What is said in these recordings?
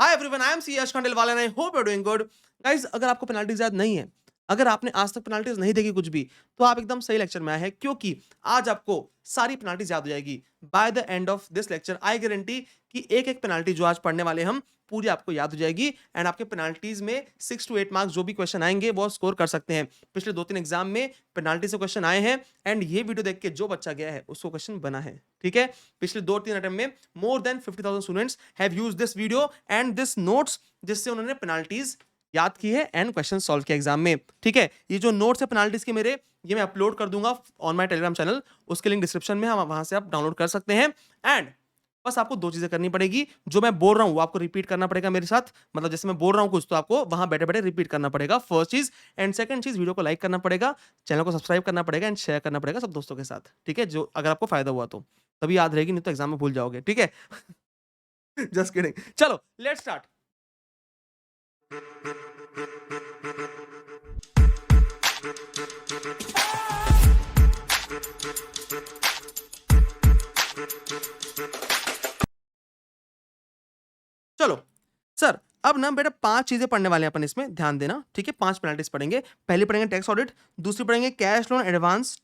Hi everyone, I am C Yash Khandelwal and I hope you are doing good. Guys, अगर आपको penalties याद नहीं है, अगर आपने आज तक पेनल्टीज नहीं देखी कुछ भी, तो आप एकदम सही लेक्चर में आए हैं, क्योंकि आज आपको सारी पेनल्टीज याद हो जाएगी। By the end of this lecture I guarantee कि एक-एक पेनल्टी जो आज पढ़ने वाले हम, पूरी आपको याद हो जाएगी एंड आपके पेनल्टीज में 6 टू 8 मार्क्स जो भी क्वेश्चन आएंगे वो स्कोर कर सकते हैं। पिछले 2-3 एग्जाम में पेनल्टी से क्वेश्चन आए हैं एंड ये वीडियो देख के जो बच्चा गया है उसको क्वेश्चन बना है। ठीक है, पिछले 2-3 अटेम्प्ट में more than 50,000 students have used this video and this notes, जिससे उन्होंने पेनल्टीज याद की है एंड क्वेश्चन सॉल्व किया एग्जाम में। ठीक है, ये जो नोट्स है पेनल्टीज के मेरे, ये मैं अपलोड कर दूंगा ऑन माय टेलीग्राम चैनल, उसके लिंक डिस्क्रिप्शन में, हम वहां से आप डाउनलोड कर सकते हैं। एंड बस आपको 2 चीजें करनी पड़ेगी, जो मैं बोल रहा हूं वो आपको रिपीट करना पड़ेगा मेरे साथ, मतलब जैसे मैं बोल रहा हूं कुछ तो आपको वहां बैठे-बैठे रिपीट करना पड़ेगा, फर्स्ट चीज। एंड सेकंड चीज, वीडियो को लाइक करना पड़ेगा, चैनल को सब्सक्राइब करना पड़ेगा एंड शेयर करना पड़ेगा सब दोस्तों के साथ। ठीक है, जो अगर आपको फायदा हुआ तो तभी याद रहेगी, नहीं तो एग्जाम में भूल जाओगे। ठीक है, जस्ट किडिंग। चलो लेट्स स्टार्ट। चलो सर, अब ना बेटा 5 चीजें पढ़ने वाले हैं अपन, इसमें ध्यान देना। ठीक है, 5 पेनल्टीज पढ़ेंगे। पहली पढ़ेंगे टैक्स ऑडिट, दूसरी पढ़ेंगे कैश लोन एडवांस,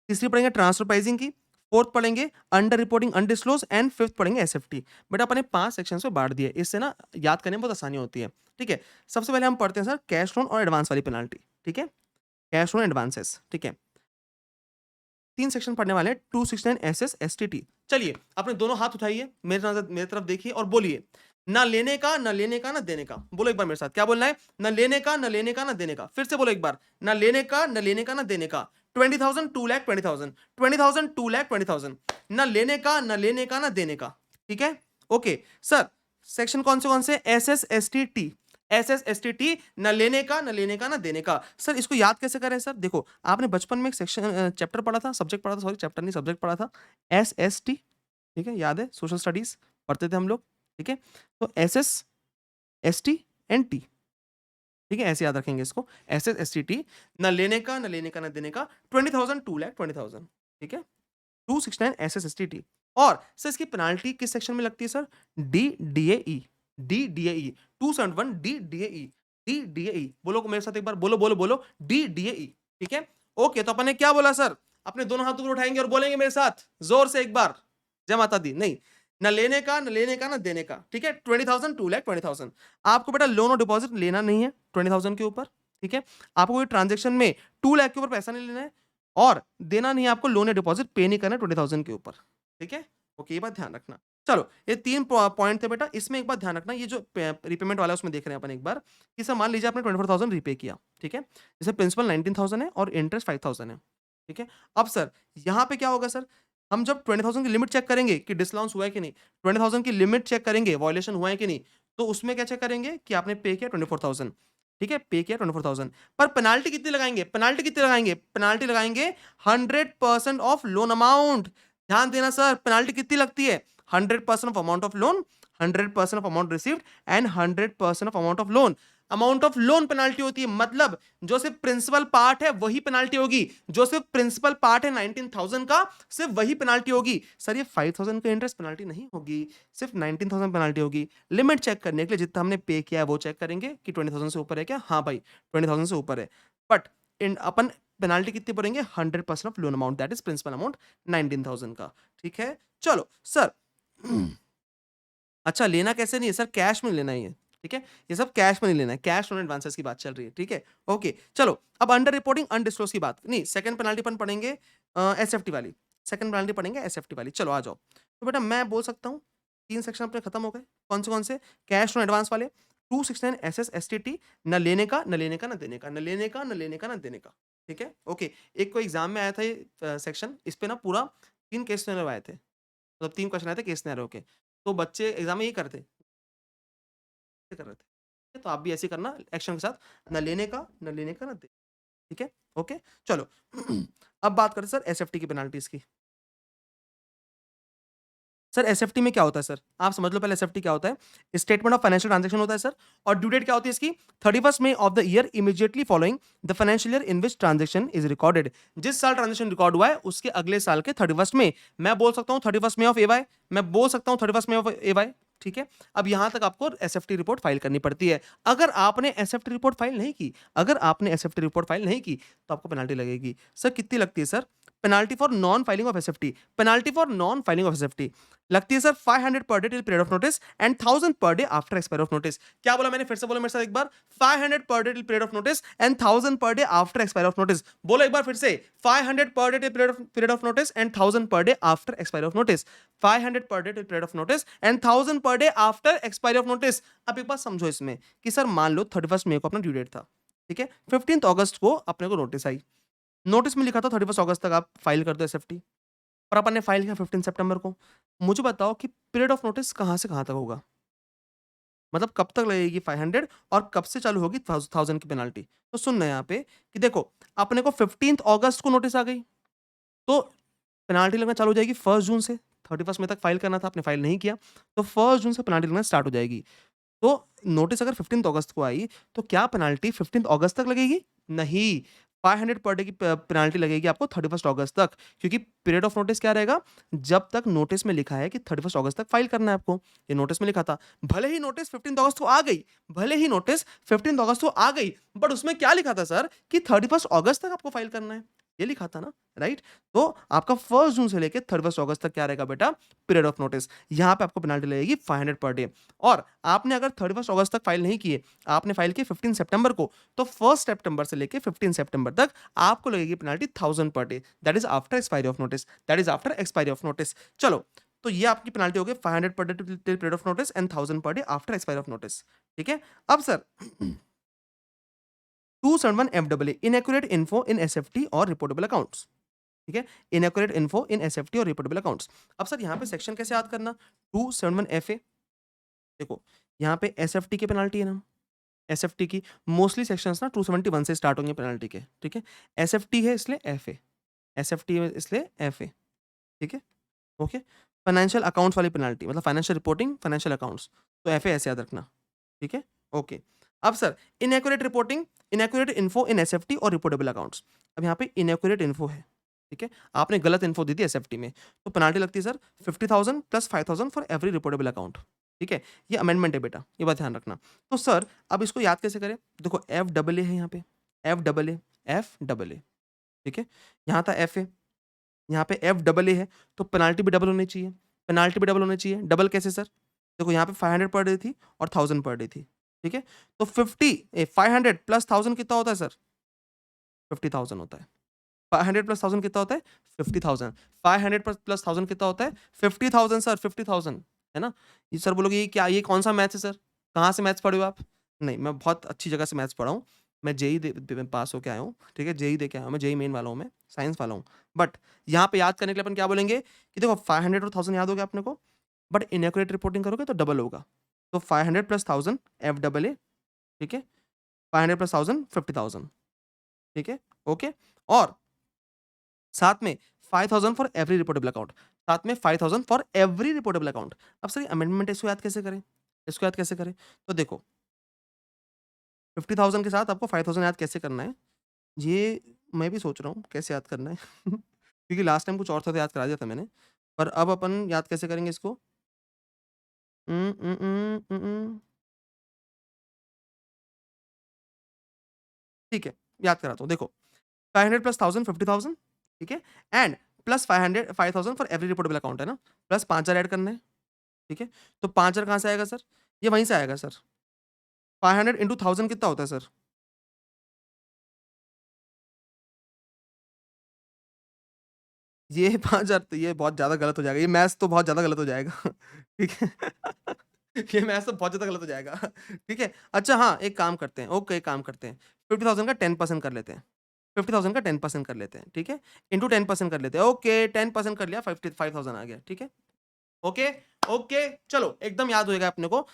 तीसरी पढ़ेंगे ट्रांसफर प्राइसिंग की, फोर्थ पढ़ेंगे under reporting undisclosed and fifth पढ़ेंगे एसएफटी। बेटा अपने 5 सेक्शंस में बांट दिए, इससे ना याद करने में बहुत आसानी होती है। ठीक है, सबसे पहले हम पढ़ते हैं सर कैश लोन और एडवांस वाली पेनल्टी। ठीक है, कैश लोन एडवांसेस। ठीक है, 3 सेक्शन पढ़ने वाले हैं, 269 एसएस एसटीटी। चलिए अपने दोनों हाथ उठाइए, मेरे तरफ देखिए और बोलिए, ना लेने का, ना लेने का, ना देने का। बोलो एक बार मेरे साथ, क्या बोलना है? ना लेने का, ना लेने का, ना देने का। फिर से बोलो एक बार, ना लेने का, ना लेने का, ना देने का। 20,000 2 लाख 20,000, 20,000 2 लाख 20,000। ना लेने का, ना लेने का, ना देने का। ठीक है, ओके सर। सेक्शन कौन से? एसएस एसटीटी, एसएस एसटीटी, न लेने का, न लेने का, न देने का। सर इसको याद कैसे करें सर? देखो, आपने बचपन में एक सेक्शन चैप्टर पढ़ा था, सब्जेक्ट पढ़ा था, सॉरी चैप्टर नहीं सब्जेक्ट पढ़ा था, एसएसटी। ठीक है, याद है, सोशल स्टडीज पढ़ते थे हम लोग। ठीक है, तो एसएस एसटी एंड टी। ठीक है, ऐसे याद रखेंगे इसको, एसएस एसटीटी, न लेने का, न लेने का, न देने का। 20,000 2 लाख 20,000। ठीक है, 269 एसएस एसटीटी। और सर इसकी पेनाल्टी किस सेक्शन में लगती है sir? D DAE, D DAE 271 D DAE, D DAE. बोलो मेरे साथ एक बार, बोलो बोलो बोलो, डी डीएई। ठीक है, ओके। तो अपन ने क्या बोला सर? अपने दोनों हाथ ऊपर उठाएंगे और बोलेंगे मेरे साथ जोर से एक बार, जय माता दी। नहीं, न लेने का, न लेने का, न देने का। ठीक है, 20,000 2 लाख 20,000। आपको बेटा लोन और डिपॉजिट लेना नहीं है 20,000 के ऊपर। ठीक है, आपको कोई ट्रांजेक्शन में 2 लाख के ऊपर पैसा नहीं लेना है और देना नहीं है आपको, लोन या डिपॉजिट पे नहीं करना 20,000 के ऊपर। ठीक है, ओके, ये बात ध्यान रखना। चलो, ये 3 पॉइंट थे बेटा, इसमें एक बात ध्यान रखना, ये जो रीपेमेंट वाला है उसमें देख रहे हैं अपन एक बार, कि सर मान लीजिए आपने 24,000 रीपे किया। ठीक है, जैसे प्रिंसिपल 19,000 है और इंटरेस्ट 5,000 है। ठीक है, अब सर यहाँ पे क्या होगा सर? हम जब 20,000 की लिमिट चेक करेंगे कि डिसअलाउंस हुआ है कि नहीं, 20,000 की लिमिट चेक करेंगे, वायलेशन हुआ है कि नहीं, तो उसमें क्या चेक करेंगे कि आपने पे किया 24,000। ठीक है, पे किया 24,000, पर पेनाल्टी कितनी लगाएंगे? पेनाल्टी कितनी लगाएंगे? पेनाल्टी लगाएंगे 100% ऑफ लोन अमाउंट। ध्यान देना सर, पेनाल्टी कितनी लगती है? 100% of amount of loan, 100% of amount received and 100% of amount of loan. Amount of loan penalty होती है, मतलब जो सिर्फ प्रिंसिपल पार्ट है वही पेनाल्टी होगी। जो सिर्फ प्रिंसिपल पार्ट है 19,000 का, सिर्फ वही पेनाल्टी होगी। सर ये 5,000 का इंटरेस्ट पेनाल्टी नहीं होगी, सिर्फ 19,000 पेनाल्टी होगी। लिमिट चेक करने के लिए जितना हमने पे किया है वो चेक करेंगे कि 20,000 से ऊपर है क्या। हाँ भाई, 20,000 से ऊपर है, बट अपन पेनाल्टी कितनी पड़ेंगे? 100% of loan amount, that is principal amount 19,000 का। ठीक है, चलो सर। अच्छा, लेना कैसे नहीं है सर? कैश में लेना ही है। ठीक है, ये सब कैश में नहीं लेना है, कैश लोन एडवांसेस की बात चल रही है। ठीक है, ओके। चलो अब अंडर रिपोर्टिंग अनडिस्क्लोज की बात नहीं, सेकंड पेनाल्टी अपन पढ़ेंगे एसएफटी वाली, सेकंड पेनाल्टी पढ़ेंगे एसएफटी वाली। चलो आ जाओ। तो बेटा मैं बोल सकता हूँ 3 सेक्शन अपने खत्म हो गए। कौन से? कैश लोन एडवांस वाले, 269 एसएस एसटीटी, न लेने का, न लेने का, न देने का, न लेने का, न लेने का, न देने का। ठीक है, ओके। एक को एग्जाम में आया था ये सेक्शन, इस पे ना पूरा 3 केस सिनेरियो आए थे, मतलब 3 क्वेश्चन आए थे केस सिनेरियो के। तो बच्चे एग्जाम में यही करते कर रहे थे, तो आप भी ऐसे करना एक्शन के साथ, न लेने का, न लेने का, न दे। ठीक है, ओके। चलो अब बात करते हैं सर एसएफटी की पेनाल्टीज की। सर एसएफटी में क्या होता है सर? आप समझ लो पहले एसएफटी क्या होता है। स्टेटमेंट ऑफ फाइनेंशियल ट्रांजैक्शन होता है सर, और ड्यू डेट क्या होती है इसकी? 31 May of the year immediately following the financial year in which transaction is recorded. जिस साल ट्रांजैक्शन रिकॉर्ड हुआ है उसके अगले साल के 31 में। मैं बोल सकता हूं 31 मई ऑफ एवाई, मैं बोल सकता हूं 31 मई ऑफ एवाई। ठीक है? अब यहाँ तक आपको एसएफटी रिपोर्ट फाइल करनी पड़ती है। अगर आपने एसएफटी रिपोर्ट फाइल नहीं की, अगर आपने एसएफटी रिपोर्ट फाइल नहीं की, तो आपको पेनल्टी लगेगी। सर कितनी लगती है sir? Penalty for non filing of SFT, penalty for non filing of SFT लगती है sir 500 per day till period of notice and 1000 per day after expiry of notice. क्या बोला मैंने? फिर से बोलो मेरे साथ एक बार। 500 per day till period of notice and 1000 per day after expiry of notice. बोलो एक बार फिर से। 500 per day till period of notice and 1000 per day after expiry of notice. 500 per day till period of notice and 1000 per day after expiry of notice. अब एक बात समझो इसमें कि सर मान लो 31 मई को अपना ड्यू डेट था, ठीक है? 15 अगस्त को अपने को नोटिस आई। नोटिस में लिखा था 31 अगस्त तक आप फाइल कर दो एसएफटी, और अपन ने फाइल किया 15 सितंबर को। मुझे बताओ कि पीरियड ऑफ नोटिस कहाँ से कहाँ तक होगा? मतलब कब तक लगेगी 500 और कब से चालू होगी 1000 की पेनल्टी? तो सुनना यहाँ पे कि देखो, अपने को 15 अगस्त को नोटिस आ गई, तो पेनल्टी लगना चालू हो जाएगी 1 जून से। 31 मई तक फाइल करना था, आपने फाइल नहीं किया, तो 1 जून से पेनल्टी लगना स्टार्ट हो जाएगी। तो नोटिस अगर 15 अगस्त को आई, तो क्या पेनल्टी 15 अगस्त तक लगेगी? नहीं, 500 पर डे की पेनल्टी लगेगी आपको 31 अगस्त तक, क्योंकि पीरियड ऑफ नोटिस क्या रहेगा? जब तक नोटिस में लिखा है कि 31 अगस्त तक फाइल करना है आपको, ये नोटिस में लिखा था। भले ही नोटिस 15 अगस्त को आ गई, भले ही नोटिस 15 अगस्त को आ गई, बट उसमें क्या लिखा था सर कि 31 अगस्त तक आपको फाइल करना है, ये लिखा था ना, राइट? तो आपका 1 जून से लेके 31 अगस्त तक क्या रहेगा बेटा? Period of notice. यहाँ पे आपको पेनल्टी लगेगी 500 पर डे। और आपने अगर 31 अगस्त तक फाइल नहीं किए, आपने फाइल किए 15 सितंबर को, तो 1 सितंबर से लेके 15 सितंबर तक आपको लगेगी penalty 1000 per day. That is after expiry of notice, that is after expiry of notice. चलो, तो ये आपकी पेनल्टी हो गई 500 per day till period of notice and 1000 per day after expiry of notice, ठीक है? अब sir 271 FW inaccurate info in SFT और रिपोर्टेबल अकाउंट्स, ठीक है? इनएक्यूरेट इन्फो इन एसएफटी और रिपोर्टेबल अकाउंट्स। अब सर यहाँ पे सेक्शन कैसे याद करना? 271 एफए, देखो यहाँ पे एसएफटी की पेनल्टी है ना, एसएफटी की मोस्टली सेक्शंस ना 271 से स्टार्ट होंगे पेनल्टी के, ठीक है? एसएफटी है इसलिए एफए, एसएफटी है इसलिए एफए, ठीक है? ओके? फाइनेंशियल अकाउंट्स वाली पेनल्टी मतलब फाइनेंशियल रिपोर्टिंग, फाइनेंशियल अकाउंट्स, तो एफए ऐसे याद रखना, ठीक है? ओके। अब sir inaccurate reporting, inaccurate info in SFT और रिपोर्टेबल अकाउंट्स। अब यहाँ पे इनएक्यूरेट इन्फो है, ठीक है? आपने गलत इन्फो दी थी एसएफटी में, तो पेनल्टी लगती है sir 50,000 plus 5,000 for every reportable account, ठीक है? ये अमेंडमेंट है बेटा, ये बात ध्यान रखना। तो सर अब इसको याद कैसे करें? देखो एफ डबल ए है यहाँ पे, F double A, F double A, ठीक है? यहाँ था एफ ए, यहाँ पे एफ डबल ए है, तो पेनल्टी भी डबल होनी चाहिए, पेनल्टी भी डबल होनी चाहिए। डबल कैसे सर? देखो यहाँ पे 500 पर डे थी और 1000 पर डे थी, ठीक है? तो 500 प्लस 1000 कितना होता है सर? 50,000 होता है। 500 प्लस 1000 कितना होता है? 50,000। 500 प्लस 1000 कितना होता है? 50,000 सर, 50,000, है ना? ये सर बोलोगे ये क्या, ये कौन-सा मैथ्स है सर? कहाँ से मैथ्स पढ़े हो आप? नहीं, मैं बहुत अच्छी जगह से मैथ्स पढ़ा हूँ। मैं जेईई दे पास होके आया हूँ, ठीक है? जेईई दे के आया हूँ मैं, जेईई मेन वाला हूँ मैं, साइंस वाला हूँ। बट यहाँ पे याद करने के लिए अपन क्या बोलेंगे कि देखो 500 और 1000 याद हो गया अपने को, बट इनएक्यूरेट रिपोर्टिंग करोगे तो डबल होगा। तो 500 प्लस 1000 एफ डबल ए, ठीक है? 500 प्लस 1000 50,000, ठीक है? ओके? और साथ में 5,000 फॉर एवरी रिपोर्टेबल अकाउंट, साथ में 5,000 फॉर एवरी रिपोर्टेबल अकाउंट। अब सर ये अमेंडमेंट इसको याद कैसे करें? इसको याद कैसे करें? तो देखो 50,000 के साथ आपको 5,000 याद कैसे करना है? ये मैं भी सोच रहा हूँ कैसे याद करना है। क्योंकि लास्ट टाइम कुछ और था तो याद करा दिया था मैंने। पर अब अपन याद कैसे करेंगे इसको? उम, उम, उम, उम, उम, ठीक है, याद कराता हूँ। देखो 500 प्लस 1000 50,000, ठीक है? And plus 5,000 for every reportable account, है ना? प्लस 5,000 ऐड करना है, ठीक है? तो 5,000 कहाँ से आएगा सर? ये वहीं से आएगा सर। 500 इंटू 1000 कितना होता है सर? ये 5,000 तो ये बहुत ज़्यादा गलत हो जाएगा। ये मैथ्स तो बहुत ज़्यादा गलत हो जाएगा। ठीक है? ये मैथ्स तो बहुत ज़्यादा गलत हो जाएगा। ठीक है? अच्छा हाँ, एक काम करते हैं, ओके एक काम करते हैं। 50,000 का 10% कर लेते हैं। 50,000 का 10% कर लेते हैं, ठीक है? इंटू 10% कर लेते हैं। ओके, 10% कर लिया, 55,000 आ गया, ठीक है? ओके, ओके, चलो एकदम याद होएगा अपने को।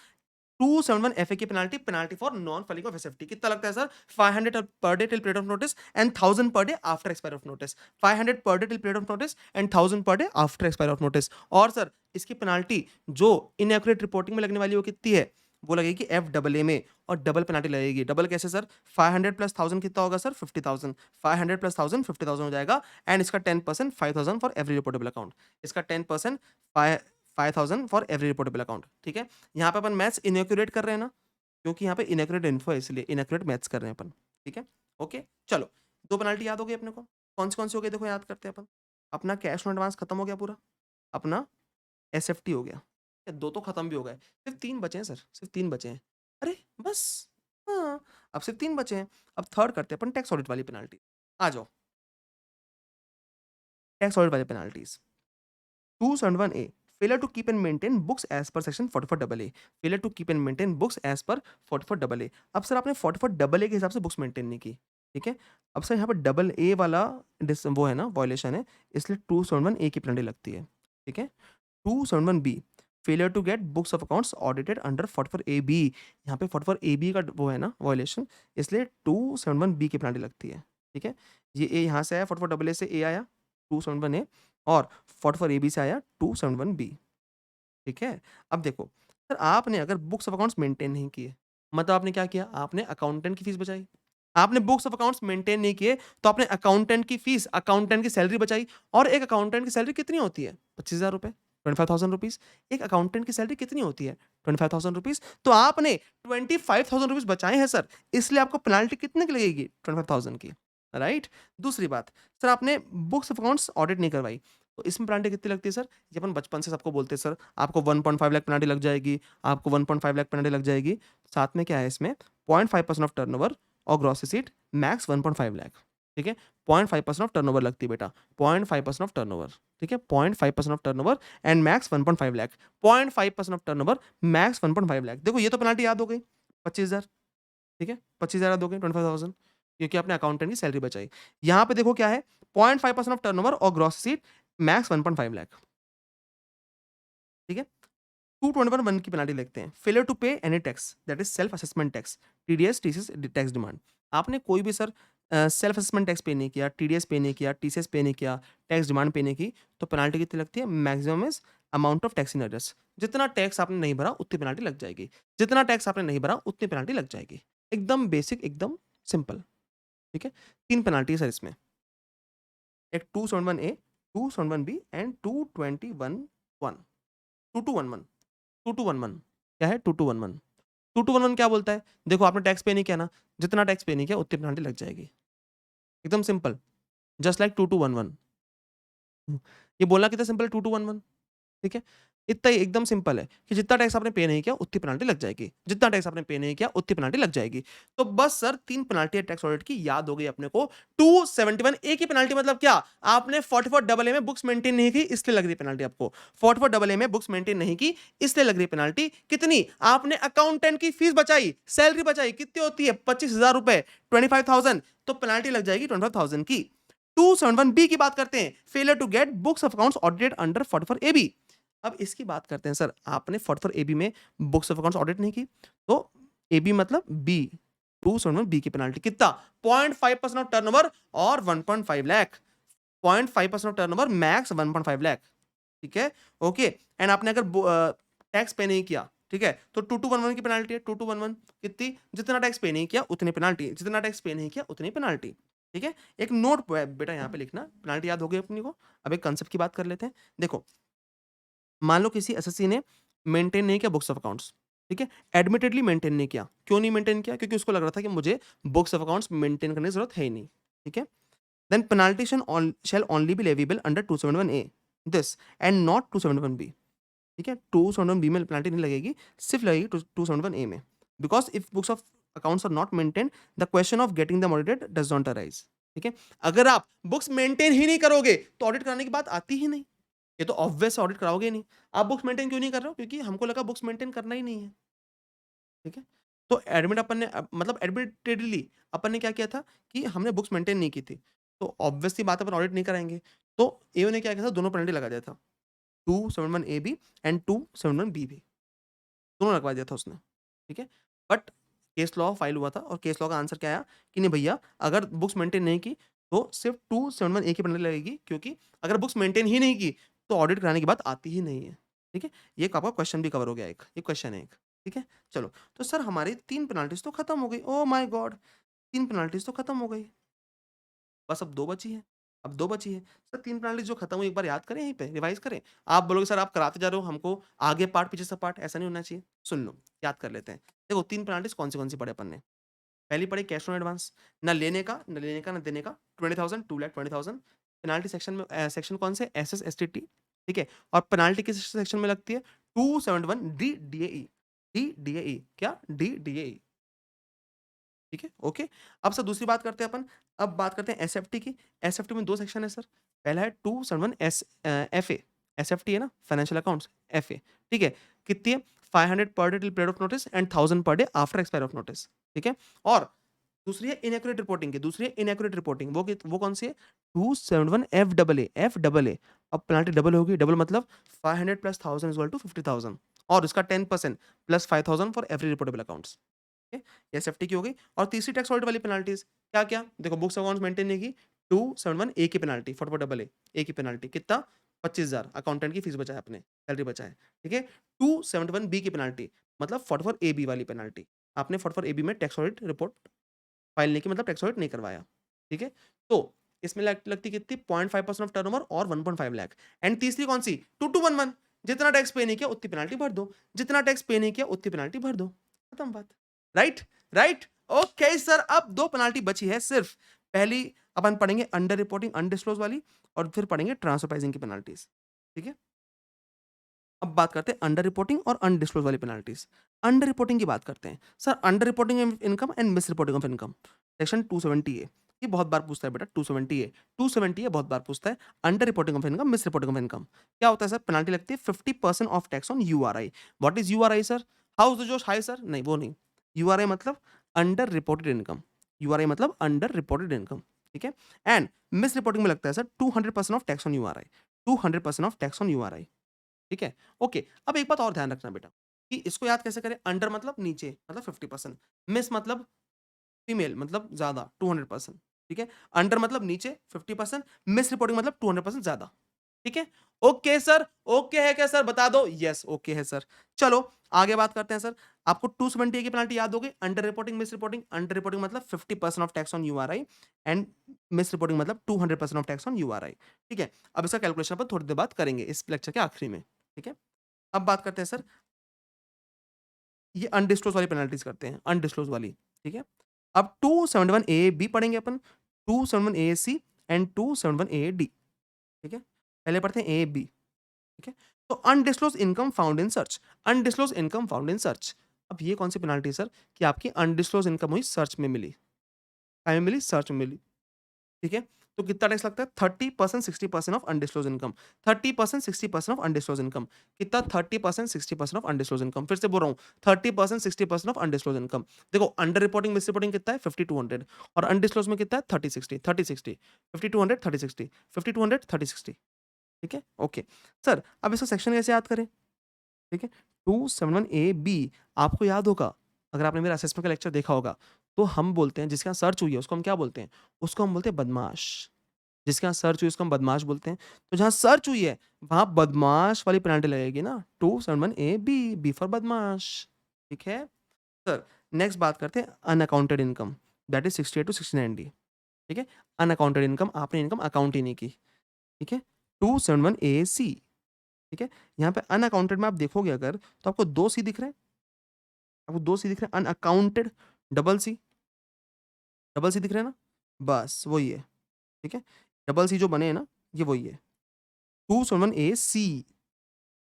271 एफए की penalty, penalty for non filing of SFT कितना लगता है sir? 500 per day till period of notice and 1000 per day after expiry of notice. 500 per day till period of notice and 1000 per day after expiry of notice. और sir इसकी penalty जो inaccurate reporting में लगने वाली वो कितनी है? वो लगेगी एफ डबल ए में, और डबल पेनल्टी लगेगी। डबल कैसे सर? 500 प्लस 1000 कितना होगा सर? 50,000। 500 प्लस 1000 50,000 हो जाएगा, एंड इसका 10% 5,000 फॉर एवरी रिपोर्टेबल अकाउंट। इसका 10% 5000 फॉर एवरी रिपोर्टेबल अकाउंट, ठीक है। यहाँ पे अपन मैथ्स इनएक्यूरेट कर रहे हैं ना, क्योंकि यहाँ पे इनएक्यूरेट इन्फो है, इसलिए इनएक्यूरेट मैथ्स कर रहे हैं अपन, ठीक है। ओके, चलो 2 पेनल्टी याद हो गई अपने को। कौन-सी हो गई देखो याद करते हैं अपन। अपना कैश ऑन एडवांस खत्म हो गया पूरा, अपना एसएफटी हो गया। 2 तो खत्म भी हो गए, सिर्फ 3 बचे हैं सर, सिर्फ 3 बचे हैं। अरे बस! हाँ, अब सिर्फ 3 बचे हैं। अब थर्ड करते हैं अपन टैक्स ऑडिट वाली पेनल्टी। आ जाओ, टैक्स ऑडिट वाली penalties. 271A, failure to keep and maintain books as per section 44AA, failure to keep and maintain books as per 44AA। अब सर आपने 44AA के हिसाब से बुक्स मेंटेन नहीं की, ठीक है। अब सर यहाँ पर डबल ए वाला वो है ना, वायलेशन है, इसलिए 271A की पेनल्टी लगती है, ठीक है। 271B, failure to get books of accounts audited under 44AB, यहाँ पे 44AB का वो है ना वायलेशन, इसलिए 271B की पेनल्टी लगती है, ठीक है। ये ए यहाँ से आया, 44AA से ए आया 271A, और 44AB से आया 271B, ठीक है। अब देखो सर, आपने अगर बुक्स ऑफ अकाउंट्स मेंटेन नहीं किए, मतलब आपने क्या किया, आपने अकाउंटेंट की फीस बचाई। आपने बुक्स ऑफ अकाउंट्स मेंटेन नहीं किए, तो आपने अकाउंटेंट की फीस, अकाउंटेंट की सैलरी बचाई। और एक अकाउंटेंट की सैलरी कितनी होती है? 25,000 रुपए, 25,000 रुपीज़। एक अकाउंटेंट की सैलरी कितनी होती है? 25,000 रुपीज़। तो आपने 25,000 रुपीज़ बचाए हैं सर, इसलिए आपको पेनल्टी कितने की लगेगी? 25,000 की, राइट? दूसरी बात, सर आपने बुक्स ऑफ अकाउंट्स ऑडिट नहीं करवाई, तो इसमें पेनल्टी कितनी लगती है सर? ये अपन बचपन से सबको बोलते हैं सर, आपको 1.5 लाख पेनल्टी लग जाएगी, आपको 1.5 लाख पेनल्टी लग जाएगी। साथ में क्या है इसमें, 0.5% ऑफ टर्नओवर और ग्रॉस रिसीट, मैक्स 1.5 लाख, ठीक है। 0.5% ऑफ टर्नओवर लगती है बेटा, 0.5% ऑफ टर्नओवर, ठीक है। 0.5% of turnover and max 1.5 lakh, 0.5% of turnover, max 1.5 lakh. देखो ये तो पेनल्टी याद हो गई, 25,000, ठीक है। 25,000 याद हो गई, 25,000, क्योंकि आपने अकाउंटेंट की सैलरी बचाई। यहाँ पे देखो क्या है, 0.5% ऑफ टर्नओवर और ग्रॉस रिसीट, मैक्स 1.5 लाख, ठीक है। 221 की पेनल्टी लिखते हैं, फेलियर टू पे any tax, that is self assessment tax, TDS, TCS, tax demand. आपने कोई भी सर सेल्फ असेसमेंट टैक्स पे नहीं किया, टीडीएस पे नहीं किया, टीसीएस पे नहीं किया, टैक्स डिमांड पे नहीं की, तो पेनल्टी कितनी लगती है? Maximum is amount of tax in arrears. जितना टैक्स आपने नहीं भरा उतनी पेनल्टी लग जाएगी, जितना टैक्स आपने नहीं भरा उतनी पेनल्टी लग जाएगी। एकदम बेसिक, एकदम सिंपल, ठीक है। 3 पेनल्टी है सर इसमें, एक 271A, 271B एंड 2211, 2211, 2211 क्या है? 2211, 2211 क्या बोलता है? देखो आपने टैक्स पे नहीं किया ना, जितना टैक्स पे नहीं किया उतनी पेनल्टी लग जाएगी। एकदम सिंपल, जस्ट लाइक 2211। ये बोलना कितना सिंपल है, 2211, ठीक है। इतना ही एकदम सिंपल है कि जितना टैक्स आपने पे नहीं किया उतनी पेनल्टी लग जाएगी, जितना टैक्स आपने पे नहीं किया उतनी पेनल्टी लग जाएगी। तो बस सर 3 पेनल्टी है टैक्स ऑडिट की, याद हो गई अपने को। 271 ए की पेनल्टी मतलब क्या? आपने 44 AA में बुक्स मेंटेन नहीं की, इसलिए लग रही पेनल्टी आपको। 44 AA में बुक्स मेंटेन नहीं की, इसलिए लग रही पेनल्टी। कितनी? आपने अकाउंटेंट की फीस बचाई, सैलरी बचाई, कितनी होती है? 25,000 रुपए, 25,000, तो पेनल्टी लग जाएगी 25,000 की। 271B की बात करते हैं, failure to get books of accounts audited under 44AB। अब इसकी बात करते हैं सर, आपने 44AB में बुक्स ऑफ अकाउंट्स ऑडिट नहीं की, तो एबी मतलब बी, 271B की पेनल्टी कितना? 0.5% ऑफ टर्नओवर और 1.5 lakh, 0.5% of turnover, max 1.5 lakh, ठीक है। ओके, एंड आपने अगर टैक्स पे नहीं किया, ठीक है, तो 2211 की पेनल्टी है, 2211 कितनी? जितना टैक्स पे नहीं किया उतनी पेनल्टी, जितना टैक्स पे नहीं किया उतनी पेनल्टी, ठीक है। एक नोट बेटा यहाँ पे लिखना, पेनल्टी याद हो गई अपनी को। अब एक कंसेप्ट की बात कर लेते हैं। देखो, मान लो किसी एसएससी ने मेंटेन नहीं किया बुक्स ऑफ अकाउंट्स, ठीक है। एडमिटेडली मेंटेन नहीं किया, क्यों नहीं मेंटेन किया? क्योंकि उसको लग रहा था कि मुझे बुक्स ऑफ अकाउंट्स मेंटेन करने की जरूरत है ही नहीं, ठीक है। Then penalty shall only be leviable under 271A this and not 271B, ठीक है। 271B में पेनल्टी नहीं लगेगी, सिर्फ लगेगी 271A में, because if books of accounts are not maintain, the question of getting them audited does not arise, ठीक है। अगर आप बुक्स मेंटेन ही नहीं करोगे तो ऑडिट कराने की बात आती ही नहीं, ये तो ऑब्वियस ऑडिट कराओगे ही नहीं। आप बुक्स मेंटेन क्यों नहीं कर रहे हो? क्योंकि हमको लगा बुक्स मेंटेन करना ही नहीं है, ठीक है। तो एडमिट अपन ने मतलब एडमिटेडली अपन ने क्या किया था कि हमने बुक्स मेंटेन नहीं की थी, तो ऑब्वियस सी बात है अपन ऑडिट नहीं कराएंगे। तो एओ ने क्या किया था, दोनों पेनल्टी लगा दिया था, 271A भी एंड 271B भी, दोनों लगवा दिया था उसने, ठीक है। बट केस लॉ फाइल हुआ था और केस लॉ का आंसर क्या आया कि नहीं भैया, अगर बुक्स मेंटेन नहीं की तो सिर्फ 271A की पेनल्टी लगेगी, क्योंकि अगर बुक्स मेंटेन ही नहीं की तो ऑडिट कराने की बात आती ही नहीं है, ठीक है। ये आपका क्वेश्चन भी कवर हो गया, एक ये क्वेश्चन है एक, ठीक है। चलो, तो सर हमारी 3 पेनल्टीज तो खत्म हो गई, ओह माय गॉड, 3 पेनल्टीज तो खत्म हो गई, बस अब 2 बची है। अब 2 बची है। सर 3 पेनल्टी जो खत्म हुई एक बार याद करें यहीं पे, रिवाइज़ करें। आप बोलोगे सर आप कराते जा रहे हो हमको आगे पार्ट पीछे से पार्ट, ऐसा नहीं होना चाहिए। सुन लो, याद कर लेते हैं। देखो 3 पेनल्टीज़ कौन-सी पढ़े अपन ने? पहली पढ़ी कैश ऑन एडवांस, ना लेने का, ना लेने का, ना देने का, 20,000 2,20,000 पेनाल्टी सेक्शन में सेक्शन कौन से? एसएस एसटीटी, ठीक है? और पेनाल्टी किस सेक्शन में लगती है? 271 डी डीएई, डी डीएई क्या? डी डीएई, ठीक है? ओके। अब सर दूसरी बात करते हैं अपन, अब बात करते हैं एसएफटी की। एसएफटी में 2 सेक्शन है सर। पहला है 271 एफए, एसएफटी है ना? फाइनेंशियल अकाउंट्स, एफए, ठीक है? कितनी है? 500 per day till period of notice and 1000 per day after expiry of notice, ठीक है? और दूसरी है इनएक्यूरेट रिपोर्टिंग की, दूसरी है इनएक्यूरेट रिपोर्टिंग, वो कौन सी है? 271 एफएए, एफएए। अब पेनल्टी डबल होगी, डबल मतलब 500 प्लस 1000 इक्वल टू 50,000 और इसका 10% plus 5,000 for every reportable accounts. ठीक है? ये सेफ्टी की हो गई। और तीसरी टैक्स ऑडिट वाली पेनल्टीज क्या-क्या? देखो बुक्स अकाउंट्स मेंटेन नहीं की, 271 ए की पेनल्टी, 44 ए की पेनल्टी कितना? 25,000 अकाउंटेंट की फीस बचा है अपने, सैलरी बचा है, ठीक है? 271 बी की पेनल्टी मतलब 44 ए बी वाली पेनल्टी। आपने 44 ए बी में टैक्स ऑडिट रिपोर्ट फाइल नहीं की मतलब टैक्स ऑडिट नहीं करवाया, ठीक है? तो इसमें लगती कितनी? 0.5% ऑफ टर्नओवर और 1.5 लाख। एंड तीसरी कौन सी? 2211 जितना टैक्स पे नहीं किया उतनी पेनल्टी भर दो, जितना टैक्स पे नहीं किया उतनी पेनल्टी भर दो, खत्म बात। राइट? राइट? ओके सर, अब 2 पेनल्टी बची है सिर्फ। पहली अपन पढ़ेंगे अंडर रिपोर्टिंग अनडिस्क्लोज्ड वाली और फिर पढ़ेंगे ट्रांसफर प्राइसिंग की पेनल्टीज, ठीक है? अब बात करते हैं अंडर रिपोर्टिंग और अनडिस्क्लोज्ड वाली पेनल्टीज। अंडर रिपोर्टिंग की बात करते हैं। Sir under reporting income and miss reporting of income, section 270 ए। ये बहुत बार पूछता है बेटा, 270 ए, 270 ए बहुत बार पूछता है। Under reporting of income, miss reporting of income. क्या होता है सर? पेनल्टी लगती है 50% of tax on URI. What is URI sir? House the जोश हाई सर? नहीं, वो नहीं। यूआरआई मतलब अंडर रिपोर्टेड इनकम। यूआरआई मतलब अंडर रिपोर्टेड इनकम, ठीक है? एंड मिस रिपोर्टिंग में लगता है sir 200% of tax on URI, 200% of tax on URI, ठीक है? ओके, अब एक बात और ध्यान रखना बेटा कि इसको याद कैसे करें? अंडर मतलब नीचे मतलब 50%, मिस मतलब फीमेल मतलब ज़्यादा 200%, ठीक है? अंडर मतलब नीचे 50%, मिस रिपोर्टिंग मतलब 200% ज़्यादा, ठीक है? ओके सर, ओके है क्या सर? बता दो। यस, ओके है सर। चलो आगे बात करते हैं सर। आपको 270 की पेनल्टी याद हो गई। Under reporting, miss reporting. Under reporting मतलब 50% of tax on URI and miss reporting मतलब 200% ऑफ टैक्स ऑन यूआरआई, ठीक है? अब इसका कैलकुलेशन अपन थोड़ी देर बाद करेंगे इस लेक्चर के आखिरी में, ठीक है? अब बात करते हैं सर, ये अनडिस्क्लोज़ वाली पेनल्टीज़ करते हैं, अनडिस्क्लोज़ वाली, ठीक है? अब 271 ए, बी पढ़ेंगे अपन, 271 A, C and 271 A, D, ठीक है? पहले पढ़ते हैं ए, बी, ठीक है? तो undisclosed income found in search, undisclosed income found in search. अब ये कौन-सी पेनल्टी है सर कि आपकी अनडिस्क्लोज़ इनकम हुई सर्च में मिली, काय में मिली? सर्च में मिली। ठीक है? तो कितना टैक्स लगता है? 30% 60% of undisclosed income, 30% 60% of undisclosed income. कितना? 30% 60% ऑफ अनडिस्क्लोज्ड इनकम। फिर से बोल रहा हूँ, 30% 60% ऑफ अनडिस्क्लोज्ड इनकम। देखो अंडर रिपोर्टिंग, मिस रिपोर्टिंग कितना है? 50-200 और अनडिस्क्लोज्ड में कितना है? 30-60, 30-60, 50-200, 30-60, 50-200, 30-60, ठीक है? ओके। सर अब इसका सेक्शन कैसे याद करें? ठीक है? 271 ए, बी आपको याद होगा, अगर आपने मेरा असेसमेंट का लेक्चर देखा होगा, तो हम बोलते हैं जिसके यहाँ सर्च हुई है उसको हम क्या बोलते हैं? उसको हम बोलते हैं बदमाश। जिसके यहाँ सर्च हुई है उसको हम बदमाश बोलते हैं। तो जहाँ सर्च हुई है, वहाँ बदमाश वाली पेनल्टी लगेगी ना, 271 ए, बी, बी फॉर बदमाश। ठीक है? सर नेक्स्ट बात करते हैं unaccounted income, that is 68 to 69 D. ठीक है? अनअकाउंटेड इनकम, आपने इनकम अकाउंट ही नहीं की। ठीक है? 271 ए, सी, ठीक है? यहाँ पे अनअकाउंटेड में आप देखोगे अगर, तो आपको 2 सी दिख रहे हैं? आपको 2 सी दिख रहे हैं? अनअकाउंटेड, डबल सी दिख रहे हैं ना? बस वही है। ठीक है? डबल सी जो बने हैं ना, ये वही है। 271 A, C,